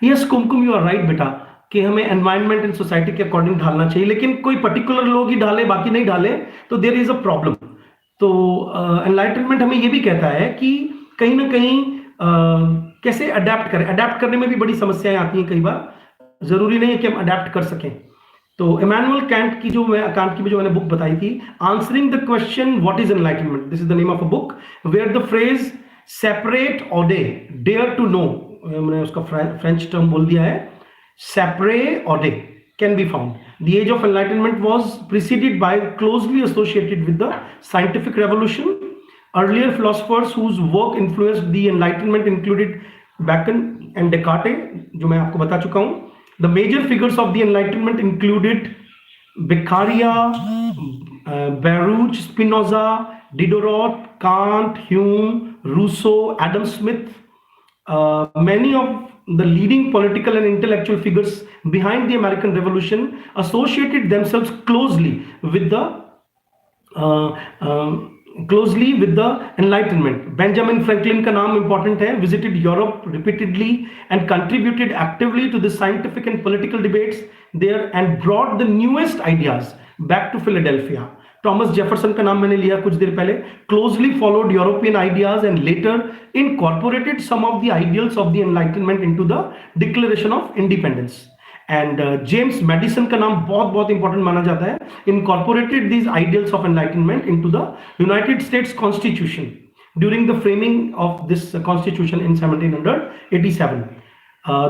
yes Kumkum, you are right बेटा, कि हमें environment and society के according ढालना चाहिए, लेकिन कोई particular लोग ही डाले बाकी नहीं डाले तो देयर इज अ प्रॉब्लम। तो एनलाइटनमेंट हमें ये भी कहता है कि कहीं ना कहीं कैसे अडेप्ट करें। अडेप्ट करने में भी बड़ी समस्याएं आती हैं कई बार, जरूरी नहीं है कि हम अडेप्ट कर सकें। तो इमैनुअल कैंट की जो मैंने बुक बताई थी, answering the question what is enlightenment, this is the name of a book, where the phrase sapere aude dare to know, मैंने उसका फ्रेंच टर्म बोल दिया है, सेपरे ऑडे, can be found. The age of enlightenment was preceded by, closely associated with the scientific revolution. Earlier philosophers whose work influenced the enlightenment included Bacon and Descartes, जो मैं आपको बता चुका हूं. The major figures of the enlightenment included Beccaria, Baruch, Spinoza, Diderot, Kant, Hume, Rousseau, Adam Smith. Many of the leading political and intellectual figures behind the American Revolution associated themselves closely with the Enlightenment. Benjamin Franklin का नाम important है, visited Europe repeatedly and contributed actively to the scientific and political debates there and brought the newest ideas back to Philadelphia. Thomas Jefferson का नाम मैंने लिया कुछ देर पहले, closely followed European ideas and later incorporated some of the ideals of the Enlightenment into the Declaration of Independence. And James Madison का नाम बहुत बहुत इंपॉर्टेंट माना जाता है, incorporated these ideals of Enlightenment into the United States Constitution during the framing of this Constitution in 1787.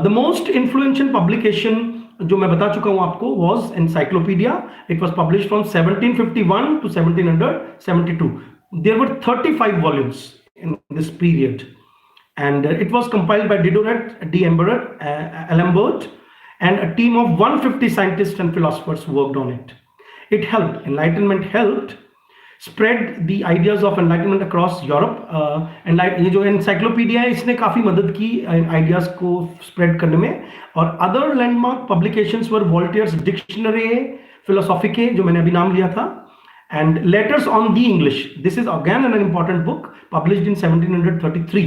The most influential publication जो मैं बता चुका हूं आपको was Encyclopedia. It was published from 1751 to 1772. There were 35 volumes in this period, and it was compiled by Diderot, D'Alembert, and a team of 150 scientists and philosophers worked on it. Enlightenment helped spread the ideas of enlightenment across Europe. ये जो encyclopedia है इसने काफी मदद की ideas को spread करने में, और other landmark publications were Voltaire's Dictionary Philosophique, जो मैंने अभी नाम लिया था, and Letters on the English. This is again an important book published in 1733.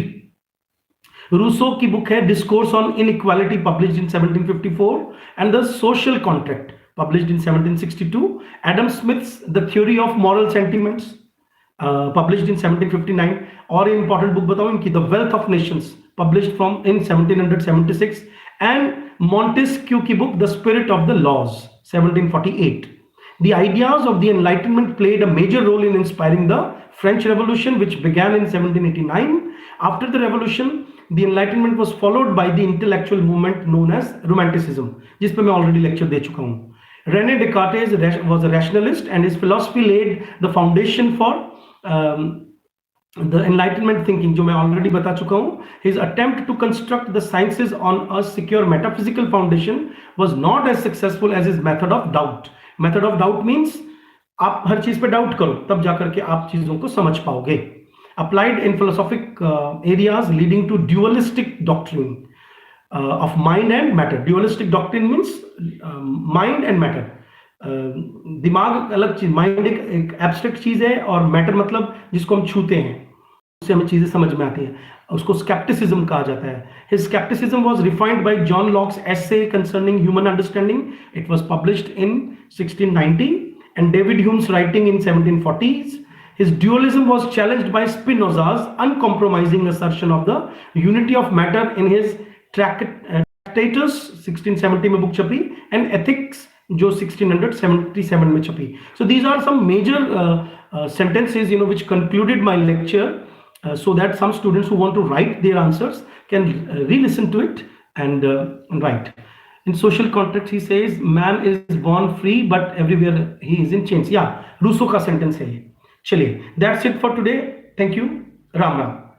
Rousseau की बुक है Discourse on Inequality published in 1754, and The Social Contract published in 1762. Adam Smith's The Theory of Moral Sentiments published in 1759. और important book बताऊं इनकी, The Wealth of Nations published in 1776, and Montesquieu की book The Spirit of the Laws 1748. The ideas of the Enlightenment played a major role in inspiring the French Revolution, which began in 1789. After the revolution, the Enlightenment was followed by the intellectual movement known as Romanticism, जिस पे मैं already lecture दे चुका हूँ. René Descartes was a rationalist, and his philosophy laid the foundation for the Enlightenment thinking, जो मैं already बता चुका हूँ. His attempt to construct the sciences on a secure metaphysical foundation was not as successful as his method of doubt. Method of doubt means आप हर चीज पे doubt करो, तब जाकर के आप चीजों को समझ पाओगे. Applied in philosophic areas leading to dualistic doctrine of mind and matter. Dualistic doctrine means mind and matter. दिमाग अलग चीज, माइंड एक एब्स्ट्रैक्ट चीज है, और मैटर मतलब जिसको हम छूते हैं, उससे हमें चीजें समझ में आती हैं, उसको स्केप्टिसिज्म कहा जाता है. His skepticism was refined by John Locke's essay concerning human understanding. It was published in 1690, and David Hume's writing in 1740s. His dualism was challenged by Spinoza's uncompromising assertion of the unity of matter in his Tractatus 1670 में book छपी, and Ethics जो 1677 में छपी. So these are some major sentences, which concluded my lecture, so that some students who want to write their answers can re-listen to it and write. In social context, he says, man is born free, but everywhere he is in chains. Yeah, Rousseau का sentence है ये. चलिए, that's it for today. Thank you. Ram Ram.